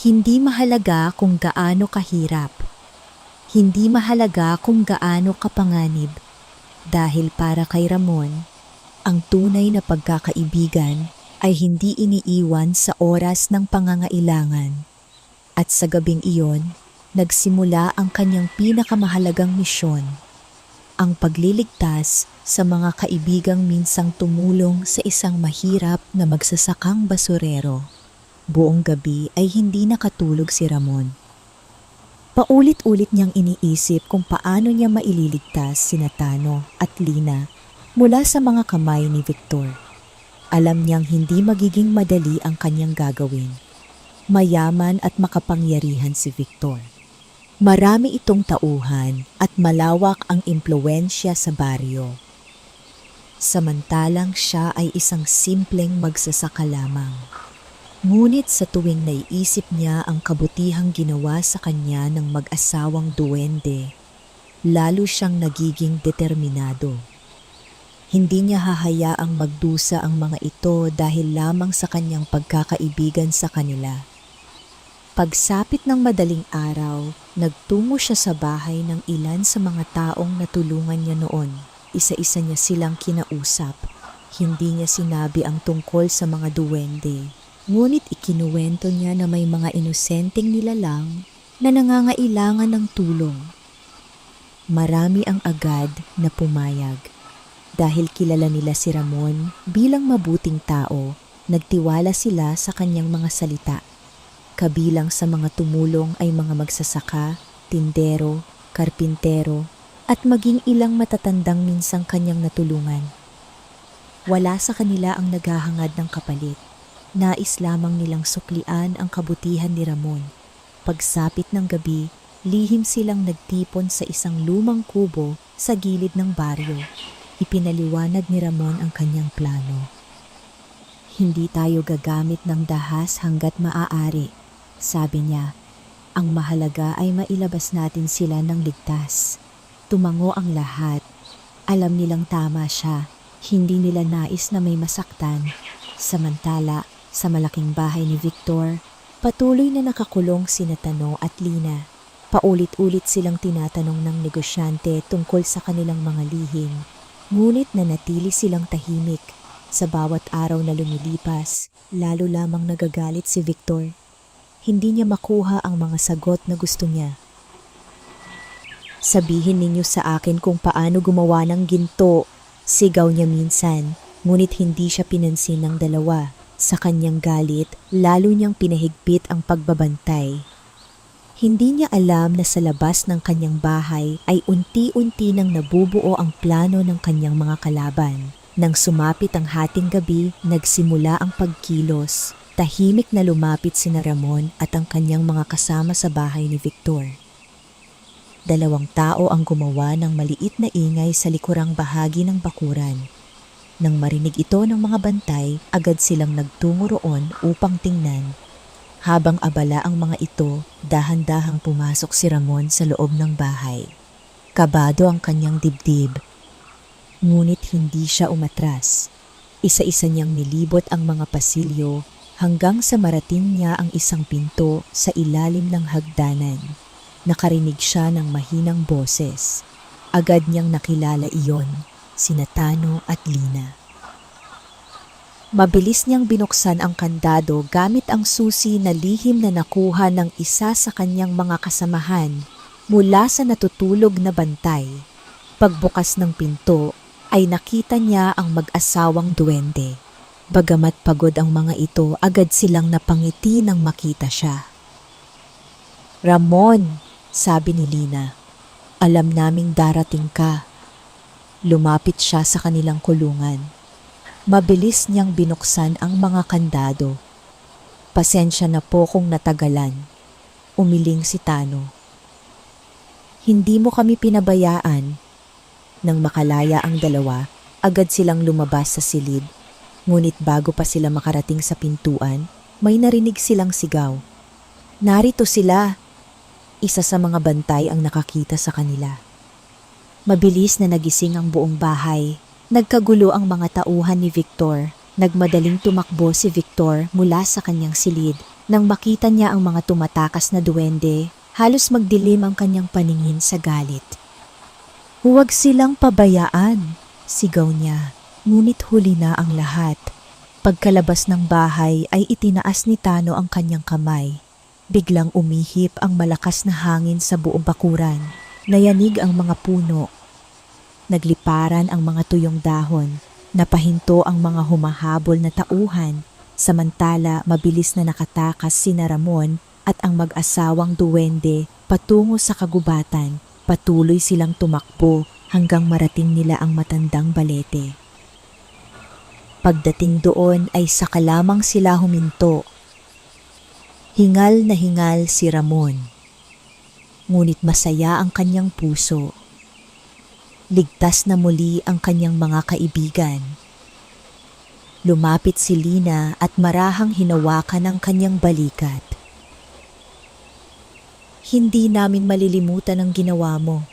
Hindi mahalaga kung gaano kahirap. Hindi mahalaga kung gaano kapanganib. Dahil para kay Ramon, ang tunay na pagkakaibigan ay hindi iniiwan sa oras ng pangangailangan. At sa gabing iyon, nagsimula ang kanyang pinakamahalagang misyon, ang pagliligtas sa mga kaibigang minsang tumulong sa isang mahirap na magsasakang basurero. Buong gabi ay hindi nakatulog si Ramon. Paulit-ulit niyang iniisip kung paano niya maililigtas sina Tano at Lina mula sa mga kamay ni Victor. Alam niyang hindi magiging madali ang kanyang gagawin. Mayaman at makapangyarihan si Victor. Marami itong tauhan at malawak ang impluwensya sa baryo. Samantalang siya ay isang simpleng magsasaka lamang. Ngunit sa tuwing naiisip niya ang kabutihang ginawa sa kanya ng mag-asawang duwende, lalo siyang nagiging determinado. Hindi niya hahayaang magdusa ang mga ito dahil lamang sa kanyang pagkakaibigan sa kanila. Pagsapit ng madaling araw, nagtungo siya sa bahay ng ilan sa mga taong natulungan niya noon. Isa-isa niya silang kinausap. Hindi niya sinabi ang tungkol sa mga duwende. Ngunit ikinuwento niya na may mga inosenteng nilalang na nangangailangan ng tulong. Marami ang agad na pumayag. Dahil kilala nila si Ramon bilang mabuting tao, nagtiwala sila sa kanyang mga salita. Kabilang sa mga tumulong ay mga magsasaka, tindero, karpintero, at maging ilang matatandang minsang kanyang natulungan. Wala sa kanila ang naghahangad ng kapalit. Nais lamang nilang suklian ang kabutihan ni Ramon. Pagsapit ng gabi, lihim silang nagtipon sa isang lumang kubo sa gilid ng baryo. Ipinaliwanag ni Ramon ang kanyang plano. Hindi tayo gagamit ng dahas hanggat maaari, sabi niya. Ang mahalaga ay mailabas natin sila ng ligtas. Tumango ang lahat. Alam nilang tama siya. Hindi nila nais na may masaktan. Samantala, sa malaking bahay ni Victor, patuloy na nakakulong sina Tano at Lina. Paulit-ulit silang tinatanong ng negosyante tungkol sa kanilang mga lihim. Ngunit nanatili silang tahimik. Sa bawat araw na lumilipas, lalo lamang nagagalit si Victor. Hindi niya makuha ang mga sagot na gusto niya. Sabihin ninyo sa akin kung paano gumawa ng ginto, sigaw niya minsan, ngunit hindi siya pinansin ng dalawa. Sa kanyang galit, lalo niyang pinahigpit ang pagbabantay. Hindi niya alam na sa labas ng kanyang bahay ay unti-unti nang nabubuo ang plano ng kanyang mga kalaban. Nang sumapit ang hating gabi, nagsimula ang pagkilos. Tahimik na lumapit sina Ramon at ang kanyang mga kasama sa bahay ni Victor. 2 tao ang gumawa ng maliit na ingay sa likurang bahagi ng bakuran. Nang marinig ito ng mga bantay, agad silang nagtungo roon upang tingnan. Habang abala ang mga ito, dahan-dahang pumasok si Ramon sa loob ng bahay. Kabado ang kanyang dibdib. Ngunit hindi siya umatras. Isa-isa niyang nilibot ang mga pasilyo hanggang sa marating niya ang isang pinto sa ilalim ng hagdanan. Nakarinig siya ng mahinang boses. Agad niyang nakilala iyon, sina Tano at Lina. Mabilis niyang binuksan ang kandado gamit ang susi na lihim na nakuha ng isa sa kanyang mga kasamahan mula sa natutulog na bantay. Pagbukas ng pinto ay nakita niya ang mag-asawang duwende. Bagamat pagod ang mga ito, agad silang napangiti nang makita siya. "Ramon," sabi ni Lina, "alam naming darating ka." Lumapit siya sa kanilang kulungan. Mabilis niyang binuksan ang mga kandado. "Pasensya na po kung natagalan," umiling si Tano. "Hindi mo kami pinabayaan." Nang makalaya ang dalawa, agad silang lumabas sa silid. Ngunit bago pa sila makarating sa pintuan, may narinig silang sigaw. "Narito sila!" Isa sa mga bantay ang nakakita sa kanila. Mabilis na nagising ang buong bahay. Nagkagulo ang mga tauhan ni Victor. Nagmadaling tumakbo si Victor mula sa kanyang silid. Nang makita niya ang mga tumatakas na duwende, halos magdilim ang kanyang paningin sa galit. "Huwag silang pabayaan," sigaw niya. Ngunit huli na ang lahat. Pagkalabas ng bahay ay itinaas ni Tano ang kanyang kamay. Biglang umihip ang malakas na hangin sa buong bakuran. Nayanig ang mga puno. Nagliparan ang mga tuyong dahon. Napahinto ang mga humahabol na tauhan. Samantala, mabilis na nakatakas sina Ramon at ang mag-asawang duwende patungo sa kagubatan. Patuloy silang tumakbo hanggang marating nila ang matandang balete. Pagdating doon ay saka lamang sila huminto. Hingal na hingal si Ramon. Ngunit masaya ang kanyang puso. Ligtas na muli ang kanyang mga kaibigan. Lumapit si Lina at marahang hinawakan ang kanyang balikat. "Hindi namin malilimutan ang ginawa mo.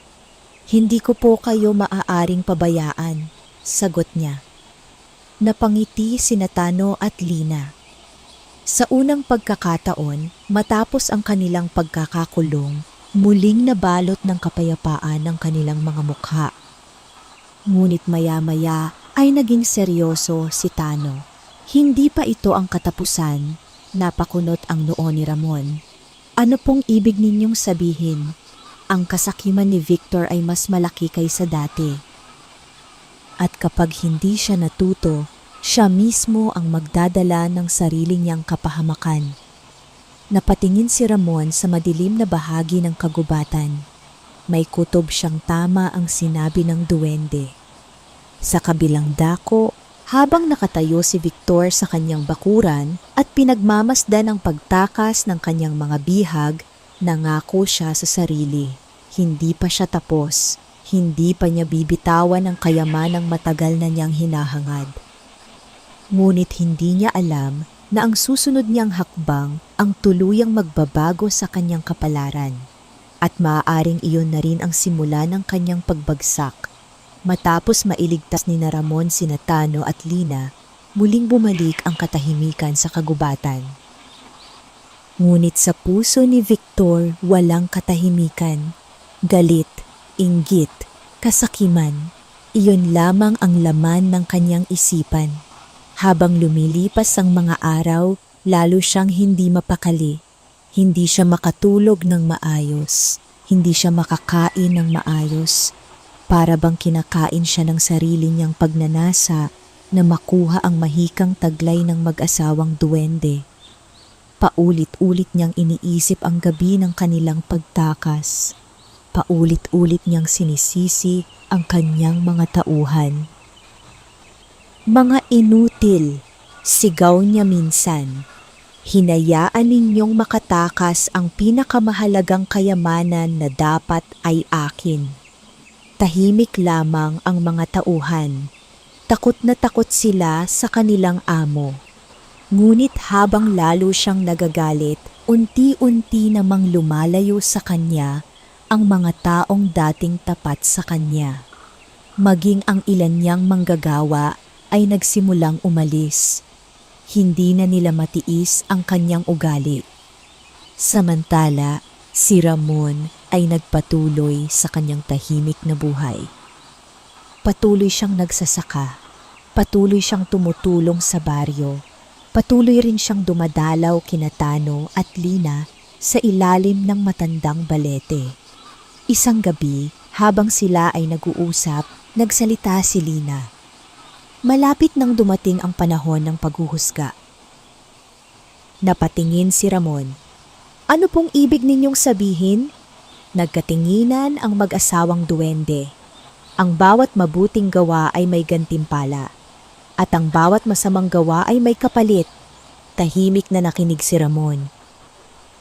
Hindi ko po kayo maaaring pabayaan," sagot niya. Napangiti sina Tano at Lina. Sa unang pagkakataon, matapos ang kanilang pagkakakulong, muling nabalot ng kapayapaan ang kanilang mga mukha. Ngunit maya-maya ay naging seryoso si Tano. Hindi pa ito ang katapusan. Napakunot ang noo ni Ramon. "Ano pong ibig ninyong sabihin? Ang kasakiman ni Victor ay mas malaki kaysa dati. At kapag hindi siya natuto, siya mismo ang magdadala ng sarili niyang kapahamakan." Napatingin si Ramon sa madilim na bahagi ng kagubatan. May kutob siyang tama ang sinabi ng duwende. Sa kabilang dako, habang nakatayo si Victor sa kanyang bakuran at pinagmamasdan ang pagtakas ng kanyang mga bihag, nangako siya sa sarili. Hindi pa siya tapos. Hindi pa niya bibitawan ang kayamanang matagal na niyang hinahangad. Ngunit hindi niya alam na ang susunod niyang hakbang ang tuluyang magbabago sa kanyang kapalaran. At maaaring iyon na rin ang simula ng kanyang pagbagsak. Matapos mailigtas ni Ramon sina Tano at Lina, muling bumalik ang katahimikan sa kagubatan. Ngunit sa puso ni Victor walang katahimikan. Galit, inggit, kasakiman, iyon lamang ang laman ng kanyang isipan. Habang lumilipas ang mga araw, lalo siyang hindi mapakali. Hindi siya makatulog ng maayos. Hindi siya makakain ng maayos. Para bang kinakain siya ng sarili niyang pagnanasa na makuha ang mahikang taglay ng mag-asawang duwende. Paulit-ulit niyang iniisip ang gabi ng kanilang pagtakas. Paulit-ulit niyang sinisisi ang kanyang mga tauhan. "Mga inutil," sigaw niya minsan. "Hinayaan ninyong makatakas ang pinakamahalagang kayamanan na dapat ay akin." Tahimik lamang ang mga tauhan. Takot na takot sila sa kanilang amo. Ngunit habang lalo siyang nagagalit, unti-unti namang lumalayo sa kanya ang mga taong dating tapat sa kanya. Maging ang ilan niyang manggagawa ay nagsimulang umalis. Hindi na nila matiis ang kanyang ugali. Samantala, si Ramon ay nagpatuloy sa kanyang tahimik na buhay. Patuloy siyang nagsasaka. Patuloy siyang tumutulong sa baryo. Patuloy rin siyang dumadalaw kina Tano at Lina sa ilalim ng matandang balete. Isang gabi, habang sila ay nag-uusap, nagsalita si Lina. Malapit nang dumating ang panahon ng paghuhusga. Napatingin si Ramon. "Ano pong ibig ninyong sabihin?" Nagkatinginan ang mag-asawang duwende. Ang bawat mabuting gawa ay may gantimpala, at ang bawat masamang gawa ay may kapalit. Tahimik na nakinig si Ramon.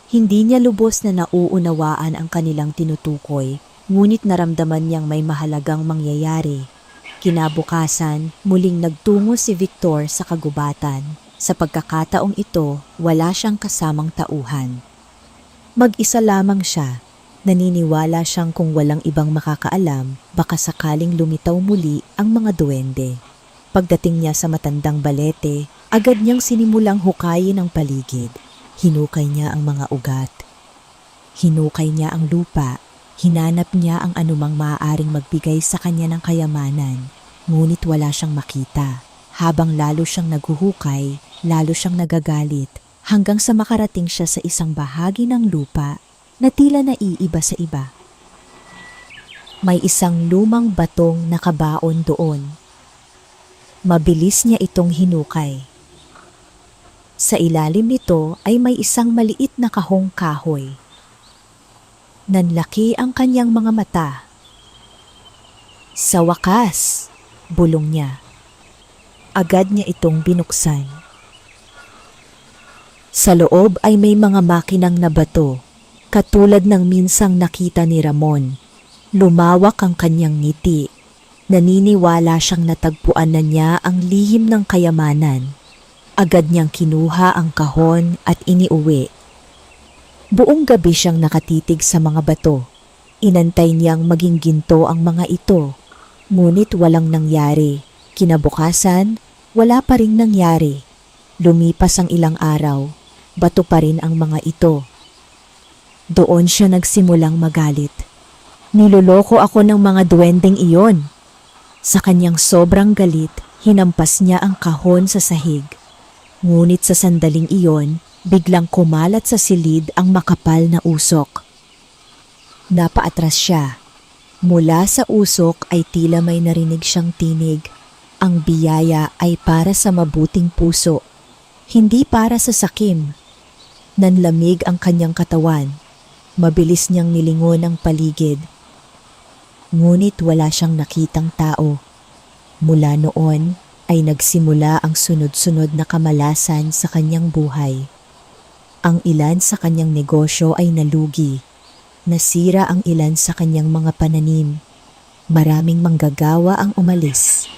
Hindi niya lubos na nauunawaan ang kanilang tinutukoy, ngunit naramdaman niyang may mahalagang mangyayari. Kinabukasan, muling nagtungo si Victor sa kagubatan. Sa pagkakataong ito, wala siyang kasamang tauhan. Mag-isa lamang siya. Naniniwala siyang kung walang ibang makakaalam, baka sakaling lumitaw muli ang mga duwende. Pagdating niya sa matandang balete, agad niyang sinimulang hukayin ang paligid. Hinukay niya ang mga ugat. Hinukay niya ang lupa. Hinanap niya ang anumang maaaring magbigay sa kanya ng kayamanan. Ngunit wala siyang makita. Habang lalo siyang naghuhukay, lalo siyang nagagalit, hanggang sa makarating siya sa isang bahagi ng lupa na tila naiiba sa iba. May isang lumang batong nakabaon doon. Mabilis niya itong hinukay. Sa ilalim nito ay may isang maliit na kahong kahoy. Nanlaki ang kanyang mga mata. Sa wakas, bulong niya. Agad niya itong binuksan. Sa loob ay may mga makinang na bato, katulad ng minsang nakita ni Ramon. Lumawak ang kanyang ngiti. Naniniwala siyang natagpuan na niya ang lihim ng kayamanan. Agad niyang kinuha ang kahon at iniuwi. Buong gabi siyang nakatitig sa mga bato. Inantay niyang maging ginto ang mga ito. Ngunit walang nangyari. Kinabukasan, wala pa ring nangyari. Lumipas ang ilang araw. Bato pa rin ang mga ito. Doon siya nagsimulang magalit. Niloloko ako ng mga duwendeng iyon. Sa kanyang sobrang galit, hinampas niya ang kahon sa sahig. Ngunit sa sandaling iyon, biglang kumalat sa silid ang makapal na usok. Napaatras siya. Mula sa usok ay tila may narinig siyang tinig. Ang biyaya ay para sa mabuting puso, hindi para sa sakim. Nanlamig ang kanyang katawan. Mabilis niyang nilingon ang paligid. Ngunit wala siyang nakitang tao. Mula noon ay nagsimula ang sunod-sunod na kamalasan sa kanyang buhay. Ang ilan sa kanyang negosyo ay nalugi. Nasira ang ilan sa kanyang mga pananim. Maraming manggagawa ang umalis.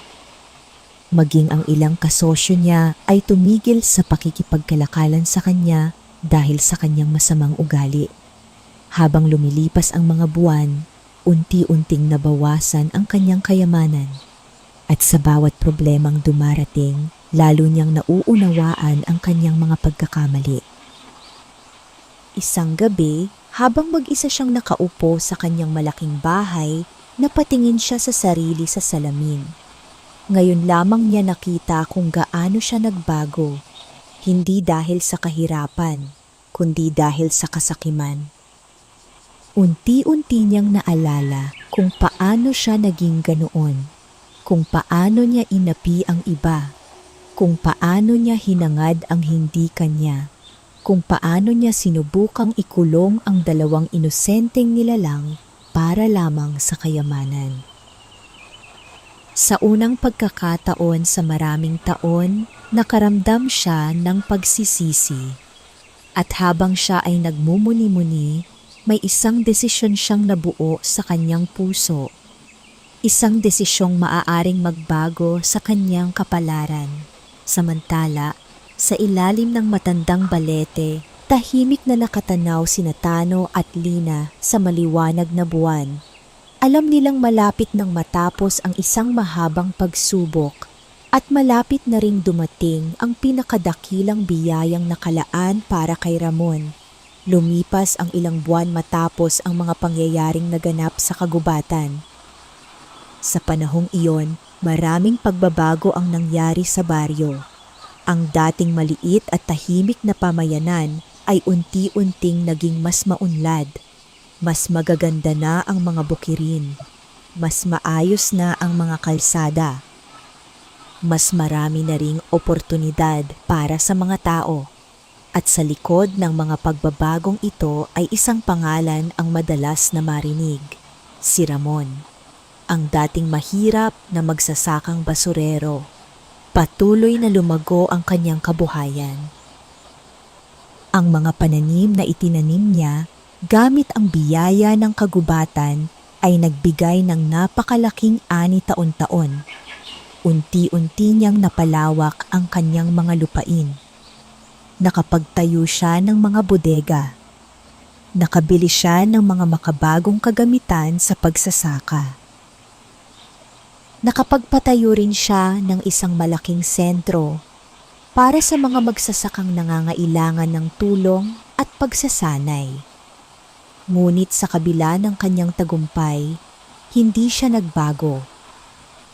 Maging ang ilang kasosyo niya ay tumigil sa pakikipagkalakalan sa kanya dahil sa kanyang masamang ugali. Habang lumilipas ang mga buwan, unti-unting nabawasan ang kanyang kayamanan. At sa bawat problemang dumarating, lalo niyang nauunawaan ang kanyang mga pagkakamali. Isang gabi, habang mag-isa siyang nakaupo sa kanyang malaking bahay, napatingin siya sa sarili sa salamin. Ngayon lamang niya nakita kung gaano siya nagbago, hindi dahil sa kahirapan, kundi dahil sa kasakiman. Unti-unti niyang naalala kung paano siya naging ganoon, kung paano niya inapi ang iba, kung paano niya hinangad ang hindi kanya, kung paano niya sinubukang ikulong ang dalawang inosenteng nilalang para lamang sa kayamanan. Sa unang pagkakataon sa maraming taon, nakaramdam siya ng pagsisisi. At habang siya ay nagmumuni-muni, may isang desisyon siyang nabuo sa kanyang puso. Isang desisyong maaaring magbago sa kanyang kapalaran. Samantala, sa ilalim ng matandang balete, tahimik na nakatanaw sina Tano at Lina sa maliwanag na buwan. Alam nilang malapit nang matapos ang isang mahabang pagsubok at malapit na ring dumating ang pinakadakilang biyayang nakalaan para kay Ramon. Lumipas ang ilang buwan matapos ang mga pangyayaring naganap sa kagubatan. Sa panahong iyon, maraming pagbabago ang nangyari sa baryo. Ang dating maliit at tahimik na pamayanan ay unti-unting naging mas maunlad. Mas magaganda na ang mga bukirin. Mas maayos na ang mga kalsada. Mas marami na ring oportunidad para sa mga tao. At sa likod ng mga pagbabagong ito ay isang pangalan ang madalas na marinig. Si Ramon. Ang dating mahirap na magsasakang basurero. Patuloy na lumago ang kanyang kabuhayan. Ang mga pananim na itinanim niya gamit ang biyaya ng kagubatan ay nagbigay ng napakalaking ani taon-taon. Unti-unti niyang napalawak ang kanyang mga lupain. Nakapagtayo siya ng mga bodega. Nakabili siya ng mga makabagong kagamitan sa pagsasaka. Nakapagpatayo rin siya ng isang malaking sentro para sa mga magsasakang nangangailangan ng tulong at pagsasanay. Ngunit sa kabila ng kanyang tagumpay, hindi siya nagbago.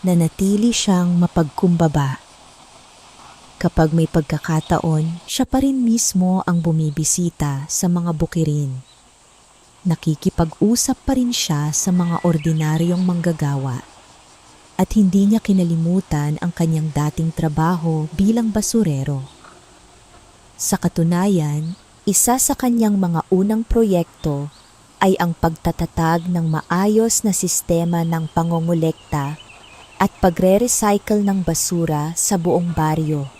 Nanatili siyang mapagkumbaba. Kapag may pagkakataon, siya pa rin mismo ang bumibisita sa mga bukirin. Nakikipag-usap pa rin siya sa mga ordinaryong manggagawa. At hindi niya kinalimutan ang kanyang dating trabaho bilang basurero. Sa katunayan, isa sa kanyang mga unang proyekto ay ang pagtatatag ng maayos na sistema ng pangongolekta at pagre-recycle ng basura sa buong baryo.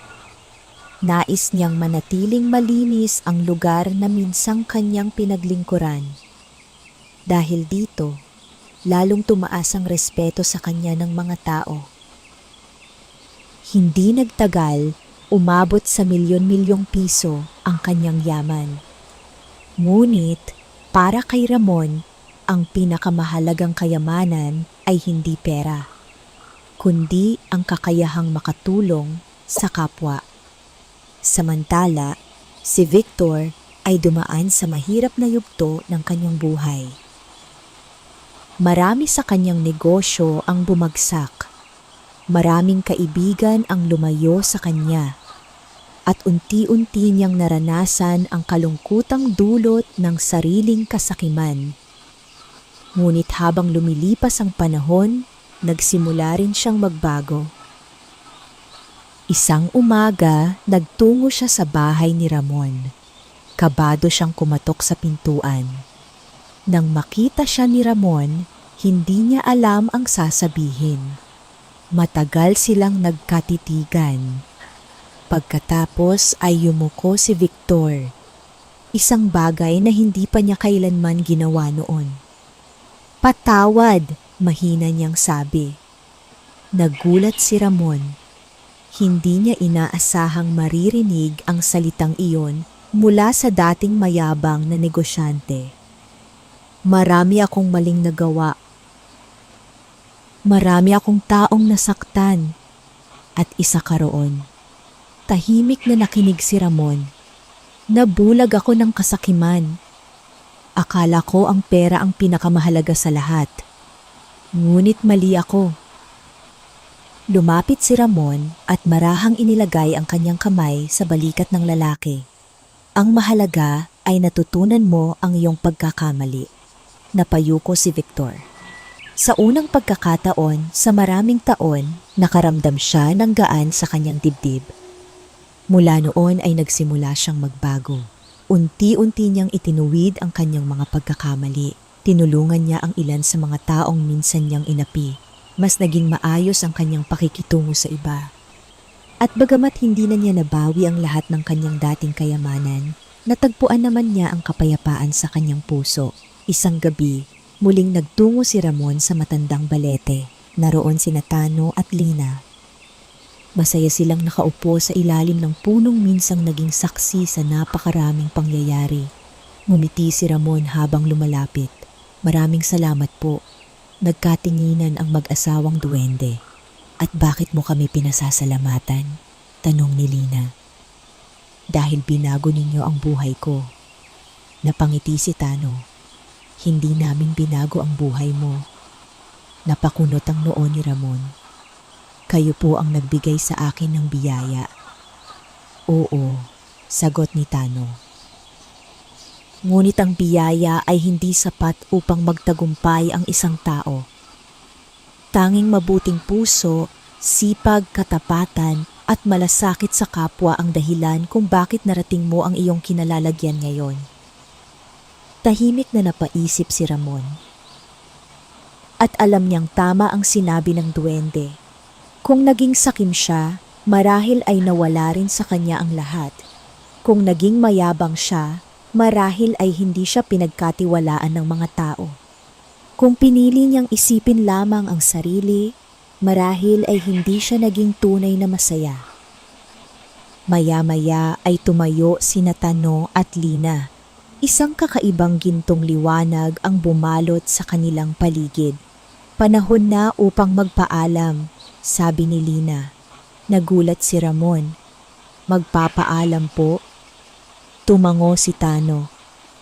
Nais niyang manatiling malinis ang lugar na minsang kanyang pinaglingkuran. Dahil dito, lalong tumaas ang respeto sa kanya ng mga tao. Hindi nagtagal, umabot sa milyon-milyong piso ang kanyang yaman. Ngunit, para kay Ramon, ang pinakamahalagang kayamanan ay hindi pera, kundi ang kakayahang makatulong sa kapwa. Samantala, si Victor ay dumaan sa mahirap na yugto ng kanyang buhay. Marami sa kanyang negosyo ang bumagsak. Maraming kaibigan ang lumayo sa kanya. At unti-unti niyang naranasan ang kalungkutang dulot ng sariling kasakiman. Ngunit habang lumilipas ang panahon, nagsimula rin siyang magbago. Isang umaga, nagtungo siya sa bahay ni Ramon. Kabado siyang kumatok sa pintuan. Nang makita siya ni Ramon, hindi niya alam ang sasabihin. Matagal silang nagkatitigan. Pagkatapos ay yumuko si Victor. Isang bagay na hindi pa niya kailanman ginawa noon. "Patawad," mahina niyang sabi. Nagulat si Ramon. Hindi niya inaasahang maririnig ang salitang iyon mula sa dating mayabang na negosyante. "Marami akong maling nagawa. Marami akong taong nasaktan. At isa ka roon." Tahimik na nakinig si Ramon. Nabulag ako ng kasakiman. Akala ko ang pera ang pinakamahalaga sa lahat. Ngunit mali ako. Lumapit si Ramon at marahang inilagay ang kanyang kamay sa balikat ng lalaki. "Ang mahalaga ay natutunan mo ang iyong pagkakamali." Napayuko si Victor. Sa unang pagkakataon sa maraming taon, nakaramdam siya ng gaan sa kanyang dibdib. Mula noon ay nagsimula siyang magbago. Unti-unti niyang itinuwid ang kanyang mga pagkakamali. Tinulungan niya ang ilan sa mga taong minsan niyang inapi. Mas naging maayos ang kanyang pakikitungo sa iba. At bagamat hindi na niya nabawi ang lahat ng kanyang dating kayamanan, natagpuan naman niya ang kapayapaan sa kanyang puso. Isang gabi, muling nagtungo si Ramon sa matandang balete. Naroon sina Tano at Lina. Masaya silang nakaupo sa ilalim ng punong minsang naging saksi sa napakaraming pangyayari. Ngumiti si Ramon habang lumalapit. "Maraming salamat po." Nagkatinginan ang mag-asawang duwende. "At bakit mo kami pinasasalamatan?" tanong ni Lina. "Dahil binago ninyo ang buhay ko." Napangiti si Tano. "Hindi namin binago ang buhay mo." Napakunot ang noo ni Ramon. "Kayo po ang nagbigay sa akin ng biyaya." "Oo," sagot ni Tano. Ngunit ang biyaya ay hindi sapat upang magtagumpay ang isang tao. Tanging mabuting puso, sipag, katapatan at malasakit sa kapwa ang dahilan kung bakit narating mo ang iyong kinalalagyan ngayon. Tahimik na napaisip si Ramon. At alam niyang tama ang sinabi ng duwende. Kung naging sakim siya, marahil ay nawala rin sa kanya ang lahat. Kung naging mayabang siya, marahil ay hindi siya pinagkatiwalaan ng mga tao. Kung pinili niyang isipin lamang ang sarili, marahil ay hindi siya naging tunay na masaya. Maya-maya ay tumayo sina Tano at Lina. Isang kakaibang gintong liwanag ang bumalot sa kanilang paligid. Panahon na upang magpaalam, sabi ni Lina. Nagulat si Ramon. Magpapaalam po? Tumango si Tano.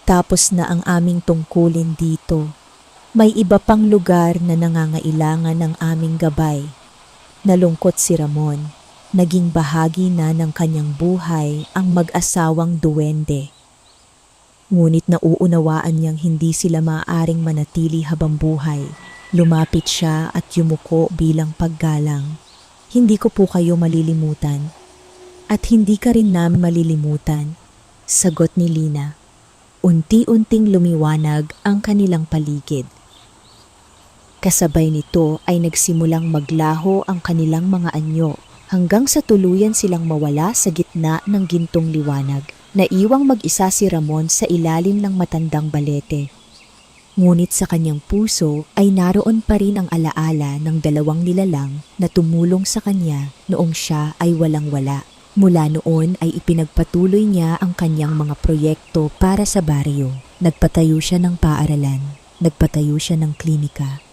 Tapos na ang aming tungkulin dito. May iba pang lugar na nangangailangan ng aming gabay. Nalungkot si Ramon. Naging bahagi na ng kanyang buhay ang mag-asawang duwende. Ngunit nauunawaan niyang hindi sila maaaring manatili habang buhay. Lumapit siya at yumuko bilang paggalang. Hindi ko po kayo malilimutan. At hindi ka rin namin malilimutan, sagot ni Lina. Unti-unting lumiwanag ang kanilang paligid. Kasabay nito ay nagsimulang maglaho ang kanilang mga anyo hanggang sa tuluyan silang mawala sa gitna ng gintong liwanag. Naiwang mag-isa si Ramon sa ilalim ng matandang balete. Ngunit sa kanyang puso ay naroon pa rin ang alaala ng dalawang nilalang na tumulong sa kanya noong siya ay walang-wala. Mula noon ay ipinagpatuloy niya ang kanyang mga proyekto para sa baryo. Nagpatayo siya ng paaralan, nagpatayo siya ng klinika,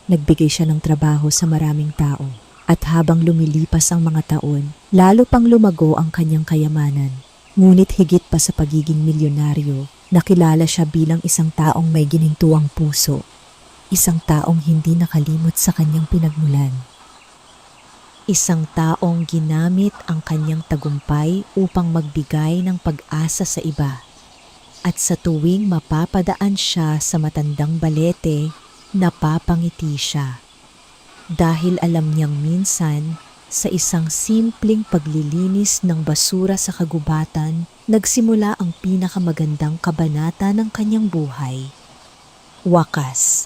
nagbigay siya ng trabaho sa maraming tao. At habang lumilipas ang mga taon, lalo pang lumago ang kanyang kayamanan. Ngunit higit pa sa pagiging milyonaryo, nakilala siya bilang isang taong may ginintuang puso. Isang taong hindi nakalimot sa kanyang pinagmulan. Isang taong ginamit ang kanyang tagumpay upang magbigay ng pag-asa sa iba. At sa tuwing mapapadaan siya sa matandang balete, napapangiti siya. Dahil alam niyang minsan, sa isang simpleng paglilinis ng basura sa kagubatan, nagsimula ang pinakamagandang kabanata ng kanyang buhay. Wakas.